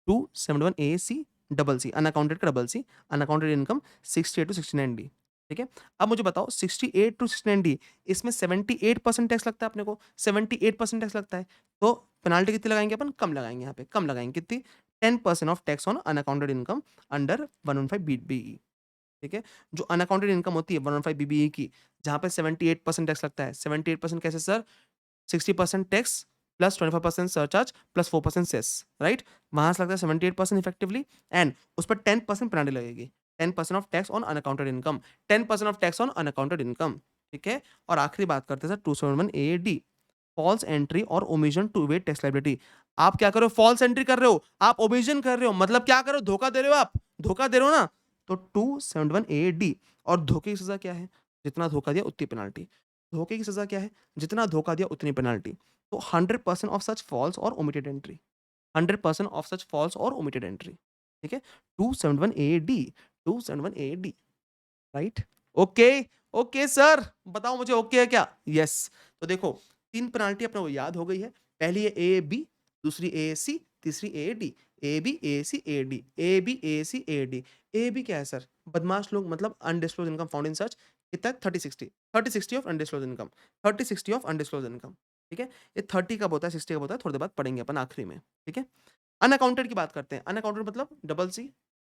271 A, C, double C, unaccounted का double C, unaccounted income 68 to 69 D. ठीक है? अब मुझे बताओ 68 टू 69 डी, इसमें 78% टैक्स लगता है अपने को, 78% टैक्स लगता है। तो पेनाल्टी कितनी लगाएँगे अपन? कम लगाएँगे यहाँ पे, कम लगाएँगे कितनी? 10% of tax on unaccounted income under 115 BBE. ठीक है? जो अनअकाउंटेड इनकम होती है 115 बीबीई की, जहाँ पे 78% टैक्स लगता है। 78% कैसे sir? 60% tax plus 25% surcharge plus 4% cess, right? वहाँ से लगता है 78% इफेक्टिवली एंड उस पर 10% पेनल्टी लगेगी। 10% of tax on unaccounted income, 10% of tax on unaccounted income, ठीक है? और आखिरी बात करते हैं sir 271 A, D, false entry और omission to evade tax liability. आप क्या कर रहे हो? फॉल्स एंट्री कर रहे हो, आप ओमिशन कर रहे हो, मतलब क्या कर रहे हो? धोखा दे रहे हो आप, धोखा दे रहे हो ना? तो 271 ए, डी और धोखे की सज़ा क्या है? जितना धोखा दिया उतनी पेनल्टी। धोखे की सज़ा क्या है? जितना धोखा दिया उतनी पेनल्टी। तो 100% ऑफ सच फॉल्स और omitted entry, 100% of such false और ओमिटेड एंट्री, ठीक है? 271 A D, 271 A D, right? Okay, okay sir, बताओ मुझे ओके है क्या? यस। तो देखो 3 पेनाल्टी अपने को याद हो गई है। पहली है ए बी, दूसरी ए सी, तीसरी A D. A B, A C, A D, A B, A C, A D. A B क्या है सर? बदमाश लोग मतलब undisclosed income found in such कितना है 30-60, 30-60 of undisclosed income, 30-60 of undisclosed income, ठीक है? ये 30 कब होता है, 60 कब होता है, थोड़ी देर बाद पढ़ेंगे अपन आखिरी में, ठीक है? अनअकाउंटेड की बात करते हैं। अनअकाउंटेड मतलब डबल सी,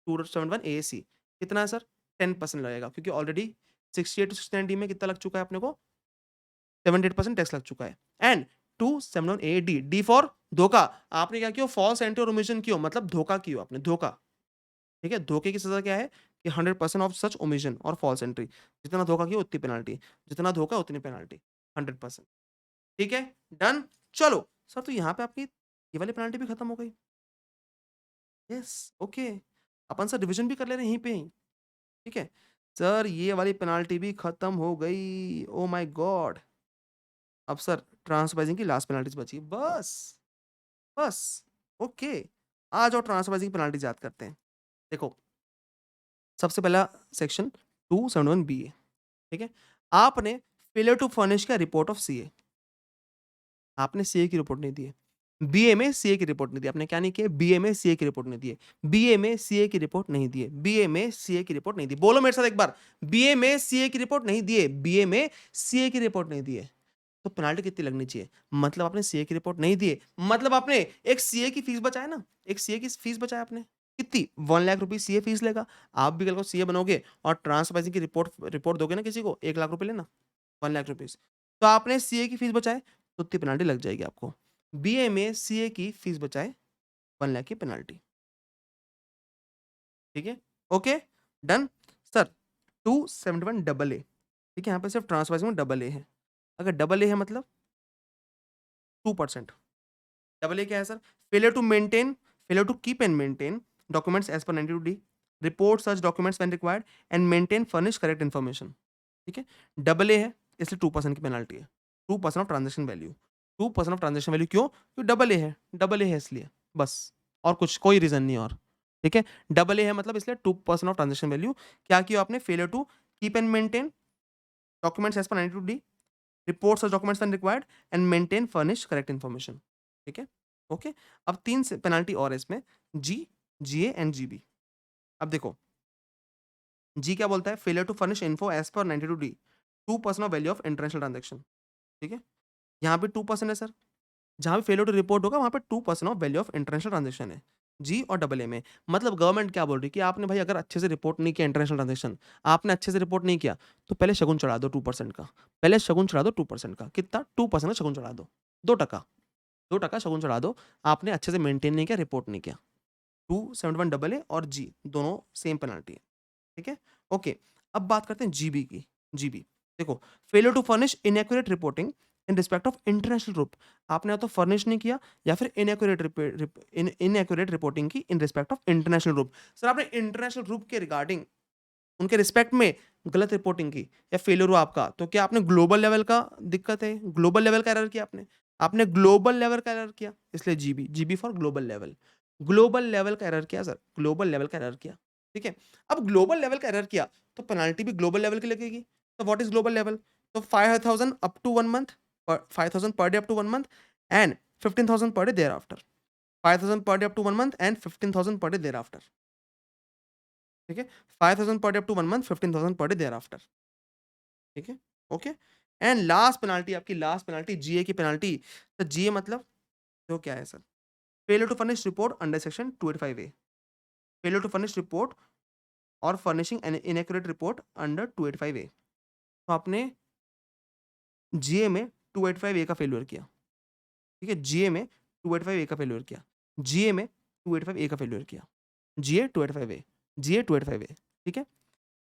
271 ए सी कितना है सर? 10% लगेगा क्योंकि ऑलरेडी 68 टू 69 डी में कितना लग चुका है अपने को? 78% टैक्स लग चुका है। And 271 A D, D for धोखा। आपने क्या किया? फॉल्स एंट्री और ओमिशन किया, मतलब धोखा किया आपने, धोखा, ठीक है? धोखे की सजा क्या है कि 100% ऑफ सच ओमिशन और फॉल्स एंट्री। जितना धोखा किया उतनी पेनल्टी, जितना धोखा उतनी पेनल्टी, 100%, ठीक है? डन। चलो सर, तो यहाँ पे आपकी ये वाली पेनल्टी भी खत्म हो गई। Yes, okay. अपन सर रिवीजन भी कर ले रहे हैं यहीं पे ही, ठीक है? सर ये वाली पेनल्टी भी खत्म हो गई। Oh my God! अब सर ट्रांसफाइजिंग की लास्ट पेनल्टीज बची, बस, बस, ओके। आ जाओ ट्रांसफाइजिंग पेनल्टीज याद करते हैं। देखो सबसे पहला सेक्शन 271 बी ए, ठीक है? आपने फेलियर टू फर्निश का रिपोर्ट ऑफ सीए, आपने सीए की रिपोर्ट नहीं दी है। बीए में सीए की रिपोर्ट नहीं दी, आपने क्या नहीं किया? बीए में सीए की रिपोर्ट नहीं दी है, बीए में सीए की रिपोर्ट नहीं दी है, बीए में सीए की रिपोर्ट नहीं दी। बोलो मेरे साथ एक बार, बीए में सीए की रिपोर्ट नहीं दी है, बीए में सीए की रिपोर्ट नहीं दी है। तो पेनाल्टी कितनी लगनी चाहिए? मतलब आपने सीए की रिपोर्ट नहीं दी है, मतलब आपने एक सीए की फीस बचाया ना, एक सीए की फीस बचाया आपने। कितनी? 1 लाख रुपए सीए फीस लेगा। आप भी कल को सीए बनोगे और ट्रांसफर की रिपोर्ट रिपोर्ट दोगे ना किसी को, 1 लाख रुपए लेना, 1 लाख रुपीस। तो आपने सीए की फीस बचाए तो उतनी पेनाल्टी लग जाएगी आपको। बीए में सीए की फीस बचाए 1 लाख की पेनाल्टी, ठीक है? Okay, done. Sir 271 double A, ठीक है? यहाँ पे सिर्फ ट्रांसफर में डबल ए है। अगर डबल ए है मतलब 2%। डबल ए क्या है sir? Failure to maintain, failure to keep and maintain documents as per 92 D, report such documents when required and maintain furnish correct information, ठीक है? डबल ए है इसलिए 2% की पेनाल्टी है। 2% of transaction value, 2% of transaction value क्यों? क्योंकि double A है इसलिए, बस, और कुछ कोई रीजन नहीं और, ठीक है? डबल ए है मतलब इसलिए 2% ऑफ ट्रांजैक्शन वैल्यू। क्या किया आपने? Failure to keep and maintain documents as per 92 D, report such documents when required and maintain furnish correct information, ठीक है? ओके। अब 3 से पेनाल्टी और है इसमें, जी, जीए एंड जीबी। अब देखो जी क्या बोलता है? Failure to furnish info as per 92 D, 2% of value of international transaction, ठीक है? यहाँ पे 2% है सर। जहाँ पे फेलियर टू रिपोर्ट होगा वहाँ पे 2% of value of international transaction है, जी और डबल ए में। मतलब गवर्नमेंट क्या बोल रही है कि आपने भाई अगर अच्छे से रिपोर्ट नहीं किया इंटरनेशनल ट्रांजैक्शन, आपने अच्छे से रिपोर्ट नहीं किया, तो पहले शगुन चढ़ा दो 2% का। पहले शगुन चढ़ा दो 2% का। कितना? 2% का शगुन चढ़ा दो। 2% 2% शगुन चढ़ा दो। आपने अच्छे से मेंटेन नहीं किया, रिपोर्ट नहीं किया। 271 डबल ए और जी दोनों सेम पेनल्टी है, ठीक है? ओके। अब बात करते हैं जीबी की। जीबी देखो, failure to furnish inaccurate reporting in respect of international group. आपने या तो फर्निश नहीं किया या फिर इनएक्यूरेट रिपोर्टिंग की इन respect of international group. Sir आपने इंटरनेशनल ग्रुप के रिगार्डिंग उनके रिस्पेक्ट में गलत रिपोर्टिंग की या फेलियर हुआ आपका, तो क्या आपने ग्लोबल लेवल का दिक्कत है? ग्लोबल लेवल का एरर किया आपने, आपने ग्लोबल लेवल का एरर किया, इसलिए GB, GB for global level. Global level का एरर किया सर, ग्लोबल लेवल का एरर किया, ठीक है? अब ग्लोबल लेवल का एरर किया तो पेनाल्टी भी ग्लोबल लेवल की लगेगी। तो व्हाट इज ग्लोबल लेवल? तो 5000 up to 1 month, 5000 per day up to 1 month and 15000 per day thereafter. 5000 per day up to 1 month and 15000 per day thereafter, ठीक है? 5000 per day up to 1 month, 15000 per day thereafter, ठीक है? Okay. And last penalty, आपकी last penalty GA की पेनाल्टी। तो GA मतलब तो क्या है sir? Failure to furnish report under section 285 A, failure to furnish report और furnishing an inaccurate report under 285 A. तो आपने जीए में 285 ए का फेलियर किया, ठीक है? जीए में 285 ए का फेलियर किया, जीए में 285 ए का फेलियर किया, जीए 285 ए, जीए 285 ए, ठीक है?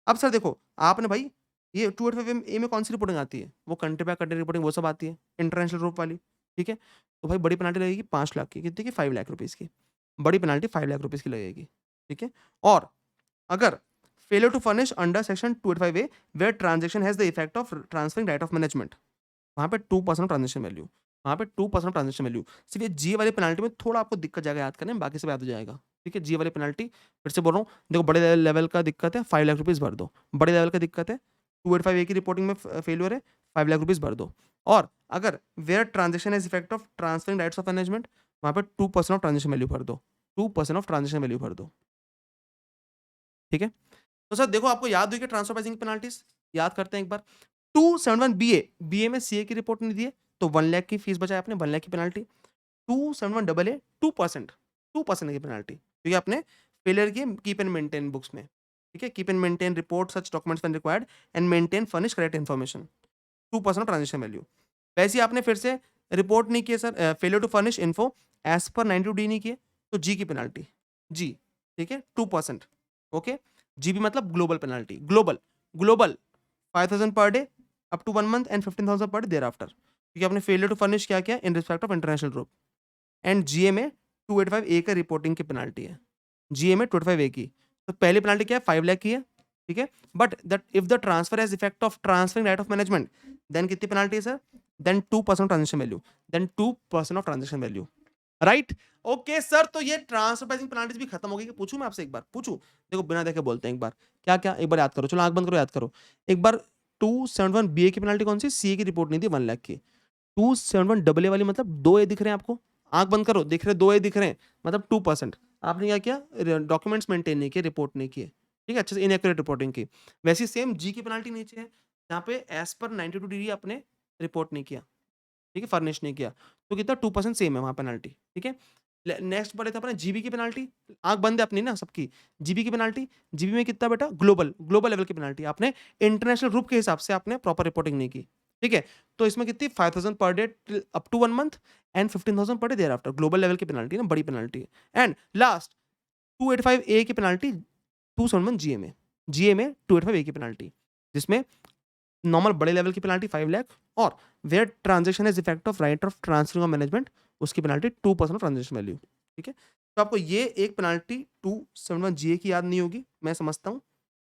अब सर देखो, आपने भाई ये 285 ए में कौन-सी रिपोर्टिंग आती है? वो कंट्री बाय कंट्री रिपोर्टिंग वो सब आती है, इंटरनेशनल ग्रुप वाली, ठीक है? तो भाई बड़ी पेनल्टी लगेगी 5 लाख की, कितनी की? 5 लाख रुपीज़ की। बड़ी पेनल्टी 5 लाख रुपीज़ की लगेगी, ठीक है? और अगर failure to furnish under section 285 A where transaction has the effect of transferring right of management, वहाँ पे 2% ट्रांज़ैक्शन वैल्यू। वहाँ पे 2% ट्रांजेक्शन वैल्यू। सिर्फ ये जी वाली पेनल्टी में थोड़ा आपको दिक्कत जाएगा याद करने में, बाकी सब याद हो जाएगा। ठीक है, जी वाली पेनल्टी फिर से बोल रहा हूँ, देखो बड़े लेवल का दिक्कत है 5 लाख रुपीज़ भर दो, बड़े लेवल का दिक्कत है 285 ए की रिपोर्टिंग में फेल्यूर है 5 लाख रुपीज़ भर दो। और अगर where transaction is effect of transferring rights of management, वहाँ पे 2% ऑफ ट्रांजेक्शन वैल्यू भर दो, 2% ऑफ ट्रांजेक्शन वैल्यू भर दो। ठीक है, तो सर देखो आपको याद हुई कि ट्रांसफर प्राइसिंग पेनल्टीज, याद करते हैं एक बार। 271 बीए में सीए की रिपोर्ट नहीं दी है तो 1 लाख की फीस बचाए आपने, 1 लाख की पेनल्टी। 271 डबल ए 2% की पेनल्टी, क्योंकि आपने फेलियर की कीप एंड मेंटेन बुक्स में। ठीक है, keep and maintain report such documents when required and maintain furnish correct information, 2% transaction value. वैसे ही आपने फिर से रिपोर्ट नहीं किए sir, failure to furnish info as per 92D नहीं किए तो जी की पेनल्टी, जी। ठीक है, 2%। ओके, जीबी मतलब global penalty, global global 5000 per day up to 1 month and 15000 per day there after, क्योंकि आपने फेलियर टू फर्निश क्या किया in respect of international group. And GA में 285 ए का रिपोर्टिंग की पेनल्टी है, जीए में 285 ए की। तो पहली पेनल्टी क्या है 5 लाख की है। ठीक है, but that if the transfer has effect of transferring right of management, then कितनी पेनल्टी है sir, then 2% transaction value, then 2% of transaction value. Right, okay sir, तो ये ट्रांसफर प्राइसिंग पेनल्टीज भी खत्म हो गई। पूछूं मैं आपसे एक बार, पूछूं? देखो बिना देखे बोलते हैं एक बार, क्या क्या एक बार याद करो, चलो आंख बंद करो याद करो एक बार। 271 बीए की पेनल्टी कौन सी, सीए की रिपोर्ट नहीं थी 1 लाख की। 271 डबल ए वाली मतलब 2 ए दिख रहे हैं आपको, आंख बंद करो, दिख रहे 2 ए दिख रहे हैं, मतलब 2%। आपने क्या किया, डॉक्यूमेंट्स मेंटेन नहीं किए, रिपोर्ट नहीं किए। ठीक है, अच्छे से इनएक्यूरेट रिपोर्टिंग की। वैसे सेम जी की पेनल्टी नीचे है, जहाँ पे एज पर 92D आपने रिपोर्ट नहीं किया, ठीक है, फर्निश नहीं किया, तो कितना 2% सेम है वहाँ पेनल्टी। ठीक है, नेक्स्ट बढ़े थे अपने जीबी की पेनल्टी, आंख बंद है अपनी ना सबकी। जीबी की पेनल्टी, जीबी में कितना बेटा, ग्लोबल ग्लोबल लेवल की पेनल्टी, आपने इंटरनेशनल ग्रुप के हिसाब से आपने प्रॉपर रिपोर्टिंग नहीं की। ठीक है, तो इसमें कितनी 5000 per day up to 1 month and 15000 per day thereafter, global level की पेनल्टी ना, बड़ी पेनल्टी है। एंड लास्ट 285 ए की पेनल्टी 271 जीए में, जीए में 285 ए की पेनल्टी, जिसमें नॉर्मल बड़े लेवल की पेनल्टी 5 लाख और where transaction is effect of right of transferring of management, उसकी पेनल्टी 2% ऑफ ट्रांजेक्शन वैल्यू। ठीक है, तो आपको ये एक पेनल्टी 271 जीए की याद नहीं होगी, मैं समझता हूँ।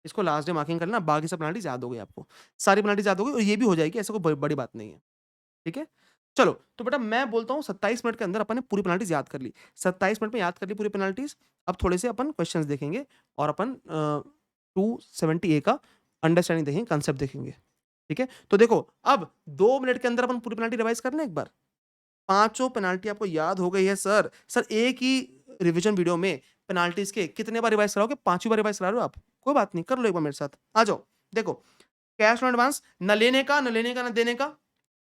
इसको लास्ट डे मार्किंग करना, बाकी सब पेनल्टीज याद हो गई आपको, सारी पेनल्टीज याद हो गई और ये भी हो जाएगी, ऐसा कोई बड़ी बात नहीं है। ठीक है, चलो तो बेटा मैं बोलता हूँ 27 मिनट के अंदर अपन ने पूरी पेनल्टीज याद कर ली, 27 मिनट में याद कर ली पूरी पेनल्टीज। अब थोड़े से अपन क्वेश्चंस देखेंगे और अपन 270 ए का अंडरस्टैंडिंग देखेंगे, कंसेप्ट देखेंगे। ठीक है, तो देखो अब 2 मिनट के अंदर अपन पूरी पेनल्टी रिवाइज कर लें एक बार। पांचों पेनल्टी आपको याद हो गई है सर। सर एक ही रिवीजन वीडियो में पेनल्टीज के कितने बार रिवाइज कराओगे, 5वीं बार रिवाइज करा रहे हो आप, कोई बात नहीं, कर लो एक बार मेरे साथ, आ जाओ। देखो कैश ऑन एडवांस, न लेने का न लेने का न देने का,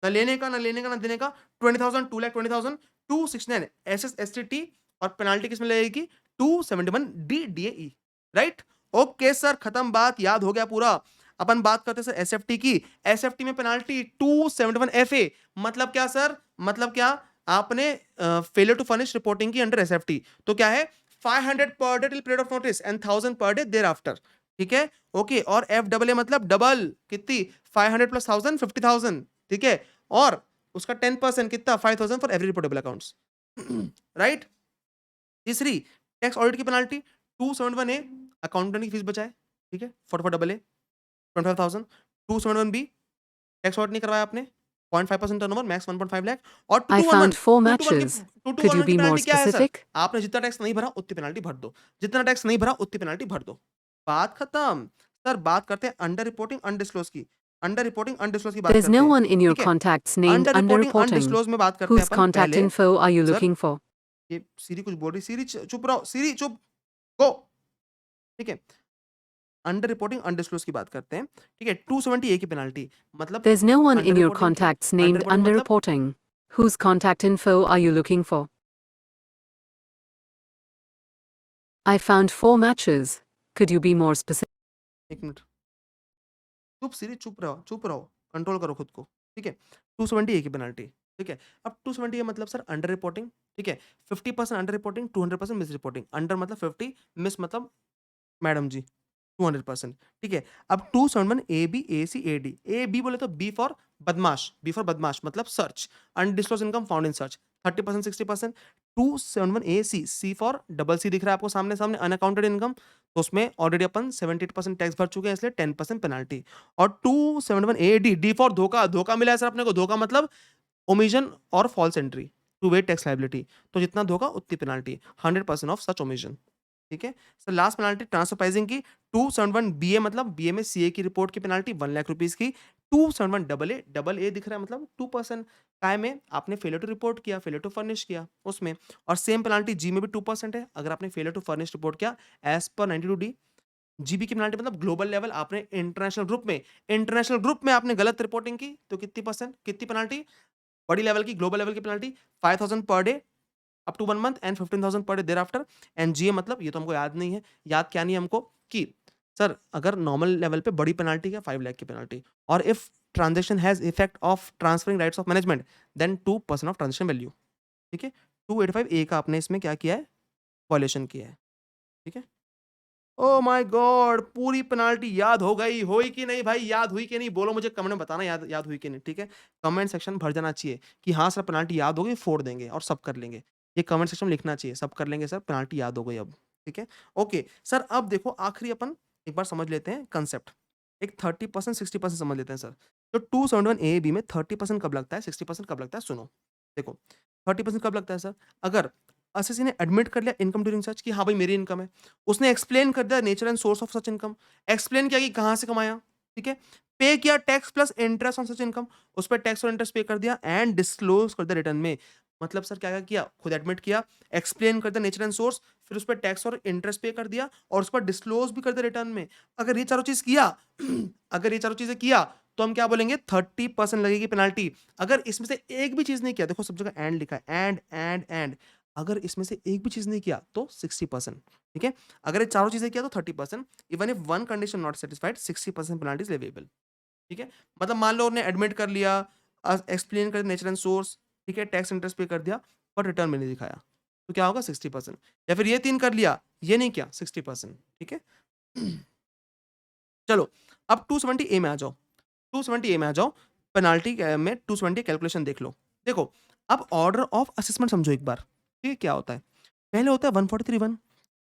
न लेने का न लेने का न देने का, 20,000 2,20,000 269 SSSTT और पेनल्टी किसमें लगेगी 271 DDAE। राइट, ओके सर, खत्म बात, याद हो गया पूरा। अपन बात करते हैं सर एसएफटी की, एसएफटी में पेनल्टी 271 FA, मतलब क्या सर, मतलब क्या, आपने फेलियर टू फर्निश रिपोर्टिंग की अंडर एसएफटी, तो क्या है 500 per day till period of notice and 1000 पर डे देयर आफ्टर। ठीक है, ओके, और एफ डबल ए मतलब डबल, कितनी 500 प्लस 1000 50,000। ठीक है, और उसका 10% कितना 5000 for every reportable accounts. Right, तीसरी टैक्स ऑडिट की पेनल्टी 271 ए, अकाउंटेंट की फीस बचाए। ठीक है, 44 double A 25,000, 271 B tax audit नहीं करवाया आपने, 0.5% टर्नओवर, मैक्स 1.5 लाख। और I 221 found 4 221 की matches. Could you 221 की be more पेनल्टी क्या है सर, specific? आपने जितना टैक्स नहीं भरा उतनी पेनल्टी भर दो, जितना टैक्स नहीं भरा उतनी पेनल्टी भर दो, बात खत्म। सर बात करते हैं अंडर रिपोर्टिंग अनडिस्क्लोज की, अंडर रिपोर्टिंग अनडिस्क्लोज की बात There's करते no हैं। one in your ठीक है, contacts named under reporting underreporting. Undisclosed में बात करते हैं Whose अपन contact पहले। info are you sir looking for? ये सीरी कुछ बोल रही, सीरी चुप रहो, सीरी चुप, गो। ठीक है, अंडर रिपोर्टिंग अनडिस्क्लोज की बात करते हैं। ठीक है, 270 ए की पेनल्टी मतलब There's no one under in your reporting की, contacts अंडर named रिपोर्टिंग मतलब underreporting. Whose contact info are you looking for? I found 4 matches. Could you be more specific? एक मिनट, चुप सीरी, चुप रहो, चुप रहो, कंट्रोल करो खुद को। ठीक है, 270 ए की पेनल्टी। ठीक है, अब 270 ए मतलब सर अंडर रिपोर्टिंग। ठीक है, 50% under reporting, 200% miss reporting. Under मतलब 50, मिस मतलब मैडम जी 200%। ठीक है, अब 271 A B A C A D, A B बोले तो बी फॉर बदमाश, बी फॉर बदमाश मतलब search, undisclosed income found in search 30% 60%। 271 A C, C for double C दिख रहा है आपको सामने सामने, अनअकाउंटेड इनकम, तो उसमें ऑलरेडी अपन 78% टैक्स भर चुके हैं, इसलिए 10% पेनल्टी। और 271 ए डी, डी फॉर धोखा, धोखा मिला है सर अपने को, धोखा मतलब ओमिशन और false entry to evade tax liability, तो जितना होगा उतनी पेनाल्टी, 100% ऑफ सच ओमिशन। ठीक है। Sir last penalty transfer pricing की 271 बीए, मतलब बीए में सीए की रिपोर्ट की पेनाल्टी 1 लाख रुपीस की। 271 डबल ए दिख रहा है, मतलब 2%। काय में आपने फेलियर टू रिपोर्ट किया, फेलियर टू फर्निश किया उसमें, और सेम पेनाल्टी जी में भी 2% है अगर आपने फेलियर टू फर्निश रिपोर्ट किया एज पर 92 डी। जीबी की पेनाल्टी मतलब ग्लोबल लेवल, आपने इंटरनेशनल ग्रुप में आपने गलत रिपोर्टिंग की तो कितनी परसेंट, कितनी पेनाल्टी, बड़ी लेवल की ग्लोबल लेवल की penalty 5000 per day up to 1 month and 15,000 per day thereafter. And GA मतलब ये तो हमको याद नहीं है, याद क्या नहीं है हमको कि सर अगर नॉर्मल लेवल पे बड़ी पेनाल्टी है 5 लाख की पेनाल्टी, और if transaction has effect of transferring rights of management then 2% of transaction value. ठीक है। 285 ए का आपने इसमें क्या किया है, वॉयलेशन किया है। ठीक है। ओह माय गॉड, पूरी पेनाल्टी याद हो गई, हुई कि नहीं भाई, याद हुई कि नहीं, बोलो मुझे कमेंट में बताना, याद याद हुई कि नहीं। ठीक है। कमेंट सेक्शन भर जाना चाहिए कि हाँ सर पेनाल्टी याद हो गई, फोड़ देंगे और सब कर लेंगे। ये कमेंट सेक्शन में लिखना चाहिए, सब कर लेंगे सर, पेनाल्टी याद हो गई अब। ठीक है। ओके सर, अब देखो आखिरी अपन एक बार समझ लेते हैं कंसेप्ट। एक 30% 60% समझ लेते हैं सर। तो 271 ए बी में 30% कब लगता है, 60% कब लगता है, सुनो। देखो 30% कब लगता है सर, अगर असेसी ने एडमिट कर लिया इनकम ड्यूरिंग सच कि हाँ भाई मेरी इनकम है, उसने एक्सप्लेन कर दिया nature and source of such income, explain किया कि कहाँ से कमाया। ठीक है। पे किया tax plus interest on such income, उस पर टैक्स और इंटरेस्ट पे कर दिया एंड डिस्क्लोज कर दिया रिटर्न में। मतलब सर क्या क्या किया, खुद एडमिट किया, एक्सप्लेन कर दिया नेचर एंड सोर्स, फिर उस पर टैक्स और इंटरेस्ट पे कर दिया और उस पर डिस्क्लोज भी कर दिया रिटर्न में। अगर ये चारों चीज किया अगर ये चारों चीजें किया तो हम क्या बोलेंगे, 30% लगेगी पेनाल्टी। अगर इसमें से एक भी चीज नहीं किया, देखो सब जगह एंड लिखा है, एंड, अगर इसमें से एक भी चीज नहीं किया तो 60%। ठीक है। अगर ये चारों चीजें किया तो 30%। Even if one condition not satisfied 60% penalty is leviable. ठीक है। मतलब मान लो उन्होंने एडमिट कर लिया, एक्सप्लेन कर नेचर एंड सोर्स, ठीक है, टैक्स इंटरेस्ट पे कर दिया, पर रिटर्न में नहीं दिखाया, तो क्या होगा 60%। या फिर ये 3 कर लिया, ये नहीं किया, 60%। ठीक है। चलो अब 270 ए में आ जाओ, 270 ए में आ जाओ, पेनाल्टी में 270 कैलकुलेशन देख लो। देखो अब ऑर्डर ऑफ असेसमेंट समझो एक बार। ठीक है, क्या होता है, पहले होता है 143(1),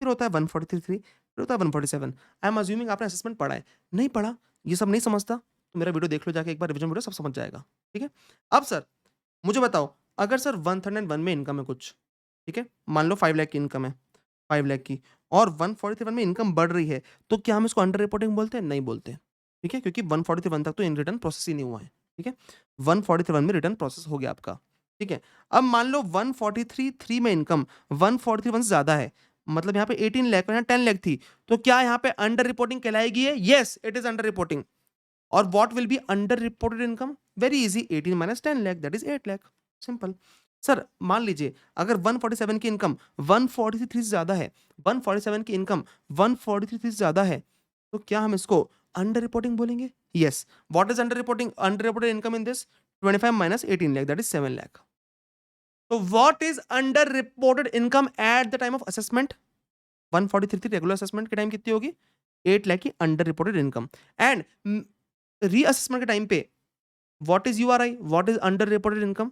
फिर होता है 143(3), फिर होता है 147। आई एम अज्यूमिंग आपने असेसमेंट पढ़ा है, नहीं पढ़ा, ये सब नहीं समझता तो मेरा वीडियो देख लो जाके एक बार, रिवीजन वीडियो, सब समझ जाएगा। ठीक है। अब सर मुझे बताओ, अगर सर 101 में इनकम है कुछ, ठीक है, मान लो 5 लाख की इनकम है, 5 लाख की, और 143 में इनकम बढ़ रही है, तो क्या हम इसको अंडर रिपोर्टिंग बोलते हैं, नहीं बोलते। ठीक है, क्योंकि 143 तक तो इन रिटर्न प्रोसेस ही नहीं हुआ है। ठीक है। 143 में रिटर्न प्रोसेस हो गया आपका। ठीक है। अब मान लो 143 में इनकम 143 से ज्यादा है, मतलब यहाँ पे 18 लाख, यहाँ 10 लाख थी, तो क्या यहाँ पे अंडर रिपोर्टिंग कहलाएगी? Yes, it is under reporting. और what will be under reported income? Very easy, 18 minus 10 lakh that is 8 lakh, simple. Sir मान लीजिए अगर 147 की इनकम 143 से ज्यादा है, 147 की इनकम 143 से ज्यादा है, तो क्या हम इसको अंडर रिपोर्टिंग बोलेंगे? Yes. What is under reporting? Under reported income in this 25 minus 18 lakh that is 7 lakh. तो what is under reported income at the time of assessment? 143 थी रेगुलर असेसमेंट के टाइम, कितनी होगी? 8 लाख की under reported income. And reassessment के time पे what is URI, what is under reported income?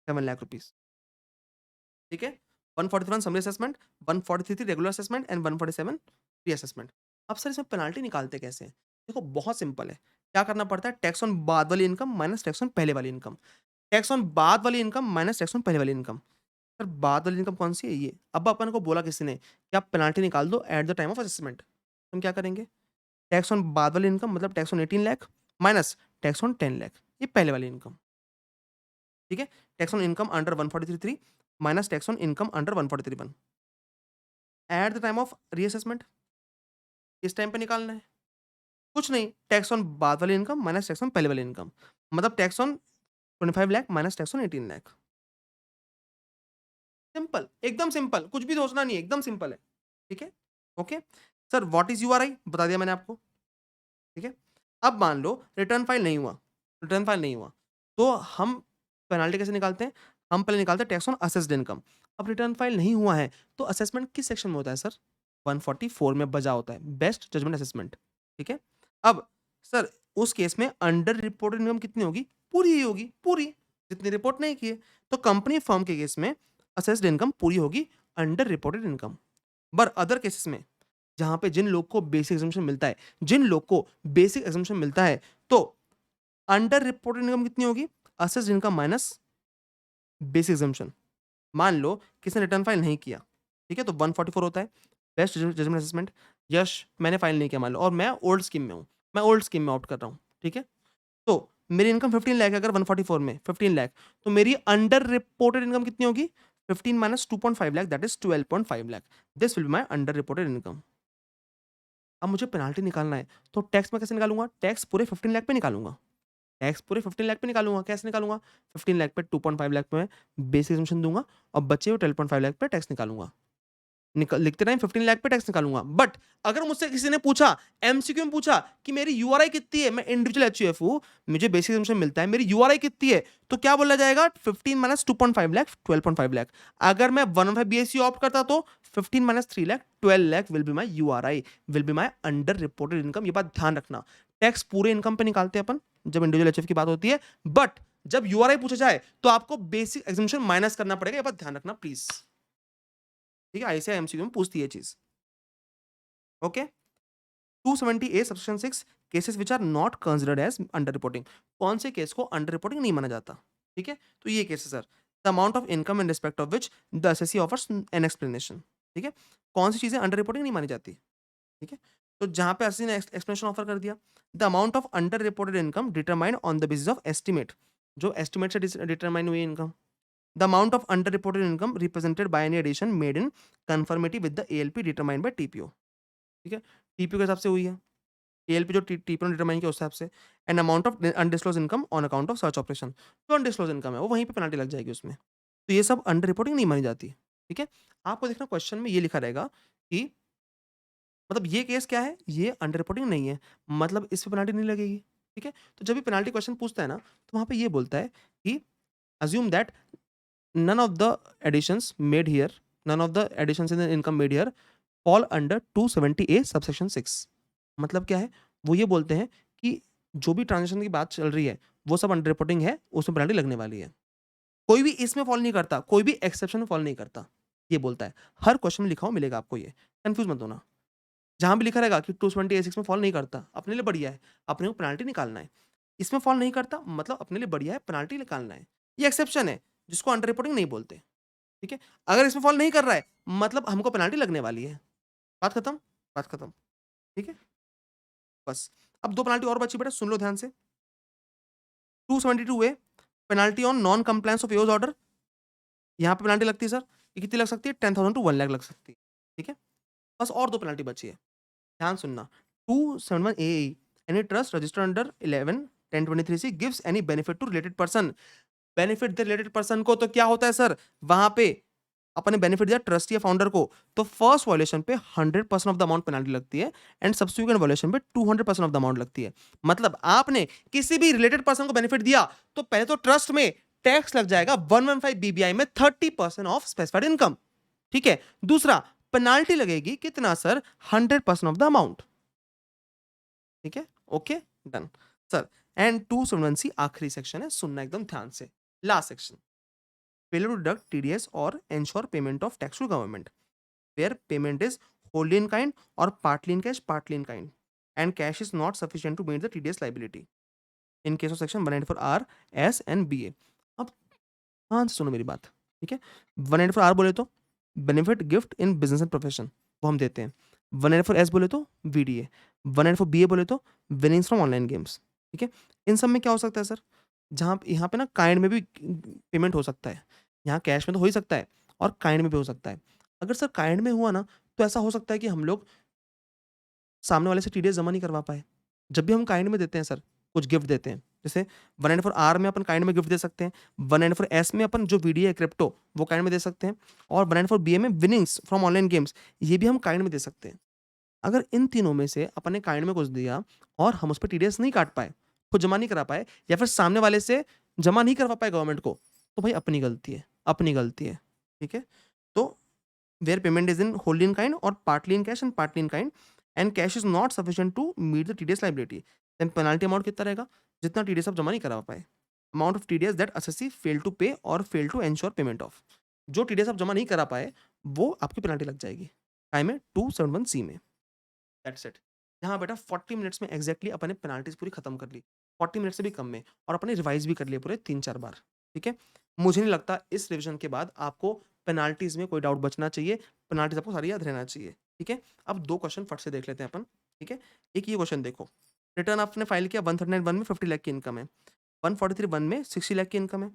7 lakh rupees. ठीक है। 141 समरी असेसमेंट, 143 थी रेगुलर असेसमेंट एंड 147 रीअसेसमेंट। अब सर इसमें पेनाल्टी निकालते कैसे हैं? देखो बहुत सिंपल है, क्या करना पड़ता है, टैक्स ऑन बाद वाली इनकम माइनस टैक्स ऑन पहले वाली इनकम, टैक्स ऑन बाद वाली इनकम माइनस टैक्स ऑन पहले वाली इनकम। सर बाद वाली इनकम कौन सी है? ये। अब अपन को बोला किसी ने कि आप पेनाल्टी निकाल दो eight the time of assessment, हम क्या करेंगे, टैक्स ऑन बाद वाली इनकम मतलब tax on 18 lakh minus tax on 10 lakh, ये पहले वाली इनकम। ठीक है। Tax on income under 143 minus tax on income under 143 eight the time of reassessment, किस टाइम पे निकालना है? कुछ नहीं, टैक्स ऑन बाद वाली इनकम माइनस टैक्स ऑन पहले वाली इनकम, मतलब tax on 25 lakh minus tax on 18 lakh. Simple, एकदम सिंपल, कुछ भी सोचना नहीं है, एकदम सिंपल है। ठीक है। Okay. Sir what is URI बता दिया मैंने आपको। ठीक है। अब मान लो रिटर्न फाइल नहीं हुआ, रिटर्न फाइल नहीं हुआ, तो हम पेनाल्टी कैसे निकालते हैं? हम पहले निकालते हैं टैक्स ऑन असेस्ड इनकम। अब रिटर्न फाइल नहीं हुआ है तो असेसमेंट किस सेक्शन में होता है सर? 144 में बजा होता है, बेस्ट जजमेंट असेसमेंट। ठीक है। अब सर उस केस में अंडर रिपोर्टेड इनकम कितनी होगी? पूरी ही होगी, पूरी, जितनी रिपोर्ट नहीं किए। तो कंपनी फर्म के केस में असेस्ड इनकम पूरी होगी under reported income. But other cases में जहां पे जिन लोग को बेसिक एग्जामिशन मिलता है, जिन लोग को बेसिक एग्जामिशन मिलता है, तो अंडर रिपोर्टेड इनकम कितनी होगी? Assessed income minus basic exemption. मान लो किसने रिटर्न फाइल नहीं किया, ठीक है, तो 144 होता है। बेस्ट जजमेंट असेसमेंट, यश मैंने फाइल नहीं किया मान लो, और मैं ओल्ड स्कीम में हूँ, मैं ओल्ड स्कीम में ऑप्ट कर रहा हूँ, ठीक है। तो मेरी इनकम 15 लाख है, अगर 144 में 15 लाख, तो मेरी अंडर रिपोर्टेड इनकम कितनी होगी? 15 minus 2.5 lakh, that is 12.5 lakh. This will be my under reported income. अब मुझे पेनाल्टी निकालना है, तो टैक्स मैं कैसे निकालूंगा? टैक्स पूरे 15 लाख पे निकालूंगा, टैक्स पूरे 15 लाख पे निकालूंगा। कैसे निकालूंगा? 15 लाख पे 2.5 लाख पे मैं बेसिक एग्जम्पशन दूंगा, और बचे हुए 12.5 लाख पे टैक्स निकालूंगा। लिखते टाइम 15 लाख पे टैक्स निकालूंगा। बट अगर मुझसे किसी ने पूछा, एमसीक्यू में पूछा कि मेरी यूआरआई कितनी है, मैं इंडिविजुअल एचयूएफ हूं, मुझे बेसिक एग्जम्पशन मिलता है, मेरी यूआरआई कितनी है, तो क्या बोला जाएगा? 15 माइनस 2.5 लाख 12.5 लाख। अगर मैं 115 बीएससी ऑप्ट करता तो 15 minus 3 lakh 12 lakh will be my URI, will be my under reported income. ये बात ध्यान रखना, टैक्स पूरे इनकम पे निकालते हैं अपन जब इंडिविजुअल एचयूएफ की बात होती है, बट जब यूआरआई पूछा जाए तो आपको बेसिक एग्जम्पशन माइनस करना पड़ेगा। ये बात ध्यान रखना प्लीज, ठीक है, ऐसे एमसीक्यू में पूछती है चीज। Okay, 270A subsection 6 cases which are not considered as under reporting. कौन से केस को अंडर रिपोर्टिंग नहीं माना जाता? ठीक है, तो ये केस है sir, the amount of income in respect of which the assessee offers an explanation. ठीक है, कौन सी चीजें अंडर रिपोर्टिंग नहीं मानी जाती? ठीक है, तो जहां पे एसएससी ने एक्सप्लेनेशन ऑफर कर दिया, the amount of under reported income determined on the basis of estimate, जो एस्टिमेट से डिटरमाइन हुई income. The amount of underreported income represented by any addition made in conformity with the ALP determined by TPO। ठीक है, TPO के हिसाब से हुई है, एएलपी जो टीपीओ ने डिटरमाइन किया उस हिसाब से। And amount of undisclosed income on account of search operation, जो अनडिस्क्लोज इनकम है वो वहीं पे पेनल्टी लग जाएगी उसमें। तो ये सब अंडर रिपोर्टिंग नहीं मानी जाती। ठीक है, आपको देखना क्वेश्चन में ये लिखा रहेगा कि मतलब ये केस क्या है, ये अंडर रिपोर्टिंग नहीं है, मतलब इस पे पेनल्टी नहीं लगेगी। ठीक है, तो जब भी पेनल्टी क्वेश्चन पूछता है ना, तो वहां पे ये बोलता है कि assume that none of the additions made here, none of the additions in the income made here fall under 270A subsection 6। मतलब क्या है, वो ये बोलते हैं कि जो भी ट्रांजेक्शन की बात चल रही है वो सब अंडर रिपोर्टिंग है, उसमें पेनल्टी लगने वाली है। कोई भी इसमें फॉल नहीं करता, कोई भी एक्सेप्शन में फॉल नहीं करता, ये बोलता है। हर क्वेश्चन में लिखा हो मिलेगा आपको, ये कंफ्यूज मत होना। जहां भी लिखा रहेगा कि 270A6 में फॉल नहीं करता, अपने लिए बढ़िया है, अपने को पेनल्टी निकालना है। इसमें फॉल नहीं करता मतलब अपने लिए बढ़िया है, पेनल्टी निकालना है। ये एक्सेप्शन है जिसको अंडर रिपोर्टिंग नहीं बोलते। ठीक है, अगर इसमें फॉल नहीं कर रहा है मतलब हमको पेनल्टी लगने वाली है। बात खत्म, बात खत्म। ठीक है, बस। अब दो पेनल्टी और बची बेटा, सुन लो ध्यान से। 272A penalty on non compliance of use order, यहाँ पे पेनल्टी लगती है सर, ये कितनी लग सकती है? 10,000 टू 1 लाख लग सकती है। ठीक है, बस और दो पेनल्टी बची है, ध्यान सुनना। 271A any trust registered under 11 1023C gives any benefit to related person. Benefit दे रिलेटेड पर्सन को, तो क्या होता है सर, वहां पे अपने बेनिफिट दिया ट्रस्टी या फाउंडर को, तो फर्स्ट वायलेशन पे 100% ऑफ द अमाउंट पेनल्टी लगती है, एंड सब्सिक्वेंट वायलेशन पे 200% ऑफ द अमाउंट लगती है। मतलब आपने किसी भी रिलेटेड पर्सन को बेनिफिट दिया तो पहले तो ट्रस्ट में टैक्स लग जाएगा 115 बीबीआई में 30% ऑफ स्पेसिफाइड इनकम। ठीक है, दूसरा पेनाल्टी लगेगी कितना सर? 100% of the amount. ठीक है, okay done sir. And 271C आखिरी सेक्शन है, सुनना एकदम ध्यान से, last section. failure to deduct TDS or ensure payment of tax to government, where payment is wholly in kind or partly in cash, partly in kind, and cash is not sufficient to meet the TDS liability in case of section 194R, S and BA। अब ध्यान से सुनो मेरी बात, ठीक है। 194R बोले तो benefit gift in business and profession, वो हम देते हैं। 194S बोले तो VDA, 194BA बोले तो विनिंग्स फ्रॉम ऑनलाइन गेम्स। ठीक है, इन सब में क्या हो सकता है सर, जहाँ यहाँ पे ना काइंड में भी पेमेंट हो सकता है, यहाँ कैश में तो हो ही सकता है और काइंड में भी हो सकता है। अगर सर काइंड में हुआ ना, तो ऐसा हो सकता है कि हम लोग सामने वाले से टीडीएस जमा नहीं करवा पाए। जब भी हम काइंड में देते हैं सर, कुछ गिफ्ट देते हैं, जैसे 194R में अपन काइंड में गिफ्ट दे सकते हैं, 194S में अपन जो वीडियो है क्रिप्टो वो काइंड में दे सकते हैं, और 194BA में विनिंग्स फ्रॉम ऑनलाइन गेम्स ये भी हम काइंड में दे सकते हैं। अगर इन तीनों में से अपन ने काइंड में कुछ दिया और हम उस पर टीडीएस नहीं काट पाए, खुद जमा नहीं करा पाए, या फिर सामने वाले से जमा नहीं करवा पाए गवर्नमेंट को, तो भाई अपनी गलती है, अपनी गलती है। ठीक है, तो where payment is in whole in kind और partly in cash and partly in kind, and cash is not sufficient to meet the TDS liability, then penalty amount कितना रहेगा? जितना टीडीएस आप जमा नहीं करा पाए, amount of TDS that assessee fail to pay और fail to ensure payment of, जो टीडीएस आप जमा नहीं करा पाए वो आपकी पेनल्टी लग जाएगी, टाइम है 271C में। That's it. यहाँ बेटा 40 मिनट्स में एग्जैक्टली अपने पेनाल्टीज पूरी खत्म कर ली, 40 मिनट से भी कम में, और अपने रिवाइज भी कर लिए पूरे 3-4 बार। ठीक है, मुझे नहीं लगता इस रिवीजन के बाद आपको पेनाल्टीज में कोई डाउट बचना चाहिए, पेनाल्टीज आपको सारी याद रहना चाहिए। ठीक है, अब 2 क्वेश्चन फट से देख लेते हैं अपन। ठीक है, एक ये क्वेश्चन देखो, रिटर्न आपने फाइल किया 139 में 50 लाख की इनकम है, 143 में 60 लाख की इनकम है,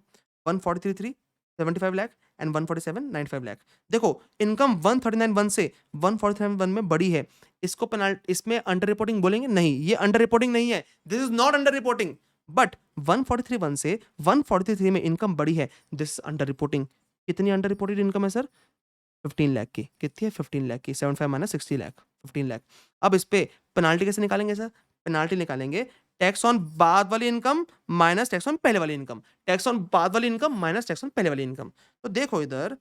143 75 लाख एंड 147 95 लाख। देखो इनकम 139 से 147 में बड़ी है, इसको पेनाल्टी इसमें अंडर रिपोर्टिंग बोलेंगे? नहीं, ये अंडर रिपोर्टिंग नहीं है, this is not under reporting. But 143 से 143 में इनकम बड़ी है, दिस इज अंडर रिपोर्टिंग। कितनी अंडर रिपोर्टेड इनकम है सर? 15 लाख की। कितनी है? 15 लाख की। 75 माइनस 60 लाख, 15 लाख। अब इस पे पेनाल्टी कैसे निकालेंगे सर? पेनाल्टी निकालेंगे टैक्स ऑन बाद वाली इनकम माइनस टैक्स ऑन पहले वाली इनकम, टैक्स ऑन बाद वाली इनकम माइनस टैक्स ऑन पहले वाली इनकम। तो देखो इधर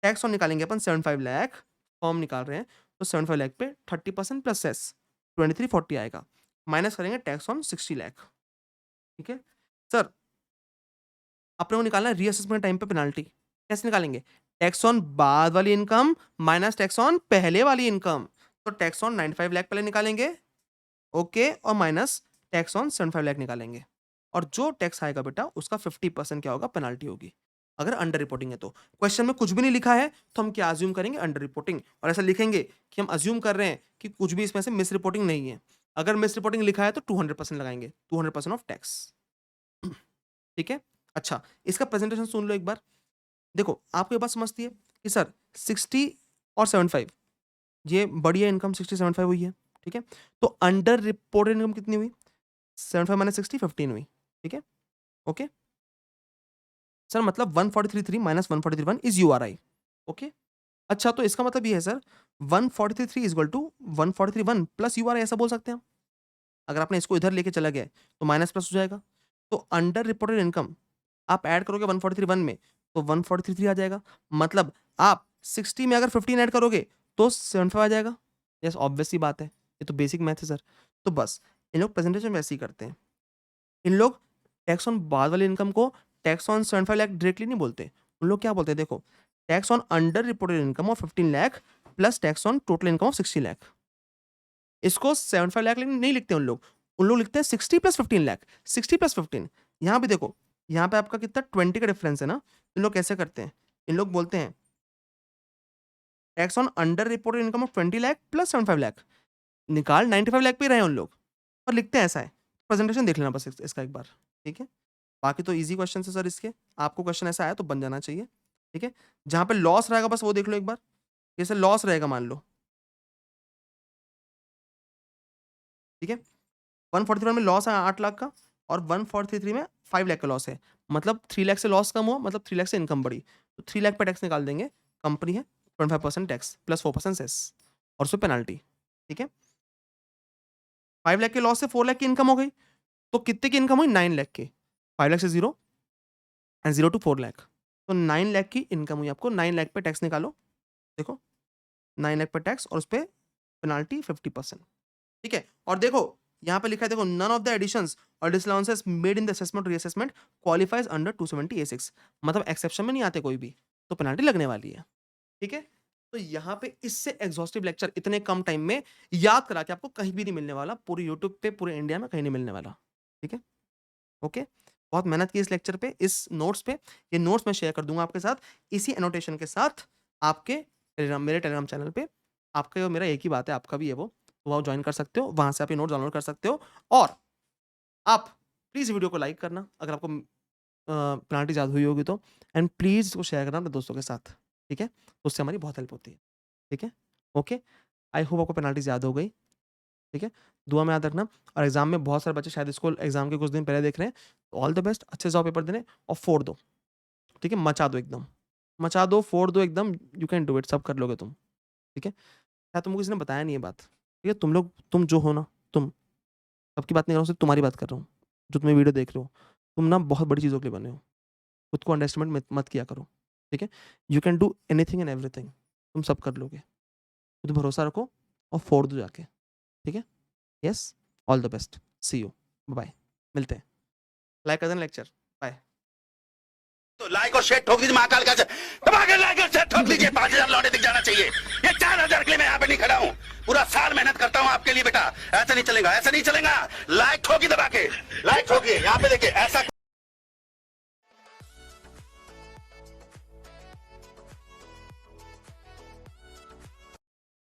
टैक्स ऑन निकालेंगे अपन 75 लाख, फॉर्म निकाल रहे हैं, तो 75 लाख पे 30% प्लस सेस 2340 आएगा, माइनस करेंगे टैक्स ऑन 60 लाख। ठीक है सर, अपने को निकालना है रीअसेसमेंट टाइम पे पेनाल्टी। कैसे निकालेंगे? टैक्स ऑन बाद वाली इनकम माइनस टैक्स ऑन पहले वाली इनकम। तो टैक्स ऑन 95 लाख पहले निकालेंगे, ओके, और माइनस टैक्स ऑन 75 लाख निकालेंगे, और जो टैक्स आएगा बेटा उसका 50% क्या होगा? पेनाल्टी होगी, अगर अंडर रिपोर्टिंग है तो। क्वेश्चन में कुछ भी नहीं लिखा है तो हम क्या अज्यूम करेंगे? Under reporting. और ऐसा लिखेंगे कि हम अज्यूम कर रहे हैं कि कुछ भी इसमें से मिस रिपोर्टिंग नहीं है। अगर मिस रिपोर्टिंग लिखा है तो 200% लगाएंगे, 200% ऑफ टैक्स। ठीक है, अच्छा इसका प्रेजेंटेशन सुन लो एक बार। देखो आपको ये बात समझती है कि सर 60 और 75 ये बढ़िया इनकम 60 75 हुई है। ठीक है, तो अंडर रिपोर्टेड इनकम कितनी हुई? 75 माइनस 60 15 हुई। ठीक है, ओके सर, मतलब 1433 माइनस 1431 इज यूआरआई। ओके, अच्छा तो इसका मतलब ये है sir 1433 is equal to 1431 plus URI, ऐसा बोल सकते हैं हम। अगर आपने इसको इधर लेके चला गया तो माइनस प्लस हो जाएगा, तो अंडर रिपोर्टेड इनकम आप ऐड करोगे 143 में तो 1433 आ जाएगा, मतलब आप 60 में अगर 15 ऐड करोगे तो 75 आ जाएगा। यस, ऑब्वियस सी बात है, ये तो बेसिक मैथ है सर। तो बस इन लोग प्रेजेंटेशन वैसे ही करते हैं, इन लोग टैक्स ऑन बाद वाली इनकम को टैक्स ऑन 75 लाख डायरेक्टली नहीं बोलते, उन लोग क्या बोलते हैं? देखो tax on under reported income of 15 lakh plus tax on total income of 60 lakh. इसको 75 लाख नहीं लिखते उन लोग लिखते हैं 60 प्लस 15 लाख, 60 प्लस 15। यहाँ भी देखो, यहाँ पे आपका कितना 20 का डिफरेंस है ना। इन लोग कैसे करते हैं? इन लोग बोलते हैं tax on under reported income of 20 lakh plus 75 lakh, निकाल 95 लाख पे रहे हैं उन लोग, और लिखते हैं ऐसा है। प्रेजेंटेशन देख लेना बस इसका एक बार। ठीक है, बाकी तो इजी क्वेश्चन है सर इसके, आपको क्वेश्चन ऐसा आया तो बन जाना चाहिए। ठीक है, जहां पे लॉस रहेगा बस वो देख लो एक बार। जैसे लॉस रहेगा मान लो, ठीक है, 141 में लॉस है 8 लाख का, और 143 में 5 लाख का लॉस है, मतलब 3 लाख से लॉस कम हुआ, मतलब 3 लाख से इनकम बढ़ी, तो 3 लाख पे टैक्स निकाल देंगे। कंपनी है 25% टैक्स प्लस 4% सेस, और उसमें पेनाल्टी। ठीक है, 5 लाख के लॉस से 4 लाख की इनकम हो गई, तो कितने की इनकम हुई? 9 लाख की। 5 लाख से जीरो एंड 0 टू 4 लाख, तो 9 लाख की इनकम हुई आपको। 9 लाख पे टैक्स निकालो, देखो 9 लाख पे टैक्स और उस पे पेनाल्टी 50%। ठीक है, और देखो यहाँ पे लिखा है, देखो नन ऑफ द एडिशंस और disallowances made in the assessment reassessment qualifies under 270A6, मतलब एक्सेप्शन में नहीं आते कोई भी, तो पेनाल्टी लगने वाली है। ठीक है, तो यहाँ पे इससे एग्जॉस्टिव लेक्चर इतने कम टाइम में याद करा के आपको कहीं भी नहीं मिलने वाला, पूरे यूट्यूब पे पूरे इंडिया में कहीं नहीं मिलने वाला। ठीक है, ओके, बहुत मेहनत की इस लेक्चर पे, इस नोट्स पे। ये नोट्स मैं शेयर कर दूंगा आपके साथ इसी एनोटेशन के साथ, आपके टेलीग्राम, मेरे टेलीग्राम चैनल पे। आपका और मेरा एक ही बात है, आपका भी है वो ज्वाइन कर सकते हो, वहां से आप ये नोट डाउनलोड कर सकते हो। और आप प्लीज वीडियो को लाइक करना अगर आपको पेनाल्टी याद हुई होगी तो, एंड प्लीज इसको शेयर करना अपने दोस्तों के साथ। ठीक है, उससे हमारी बहुत हेल्प होती है। ठीक है, ओके, आई होप आपको पेनाल्टीज याद हो गई। ठीक है, दुआ में याद रखना, और एग्जाम में बहुत सारे बच्चे शायद इसको एग्जाम के कुछ दिन पहले देख रहे हैं, तो ऑल द बेस्ट, अच्छे से जाओ पेपर देने और फोड़ दो। ठीक है, मचा दो एकदम, मचा दो, फोड़ दो एकदम, यू कैन डू इट, सब कर लोगे तुम। ठीक है, क्या तुमको किसी ने बताया नहीं ये बात? ठीक है, तुम लोग, तुम जो हो ना, तुम सबकी बात नहीं कर रहा हूँ, सिर्फ तुम्हारी बात कर रहा हूँ, जो तुम्हें वीडियो देख रहे हो, तुम ना बहुत बड़ी चीज़ों के लिए बने हो, खुद को अंडरस्टिमेट मत किया करो। ठीक है, you can do anything and everything, तुम सब कर लोगे, खुद भरोसा रखो और फोड़ दो जाके। ठीक है, yes, all the best, see you, bye, मिलते हैं, लाइक कर देना लेक्चर, बाय। तो लाइक और शेयर ठोक दीजिए महाकाल का दबा के लाइक और शेयर ठोक दीजिए 5000 लौटे दिख जाना चाहिए। ये 4000 के लिए मैं यहाँ पे नहीं खड़ा हूँ, पूरा साल मेहनत करता हूँ आपके लिए बेटा। ऐसा नहीं चलेगा, ऐसा नहीं चलेगा। लाइक ठोकी दबा के, लाइक ठोकिए, यहाँ पे देखिए ऐसा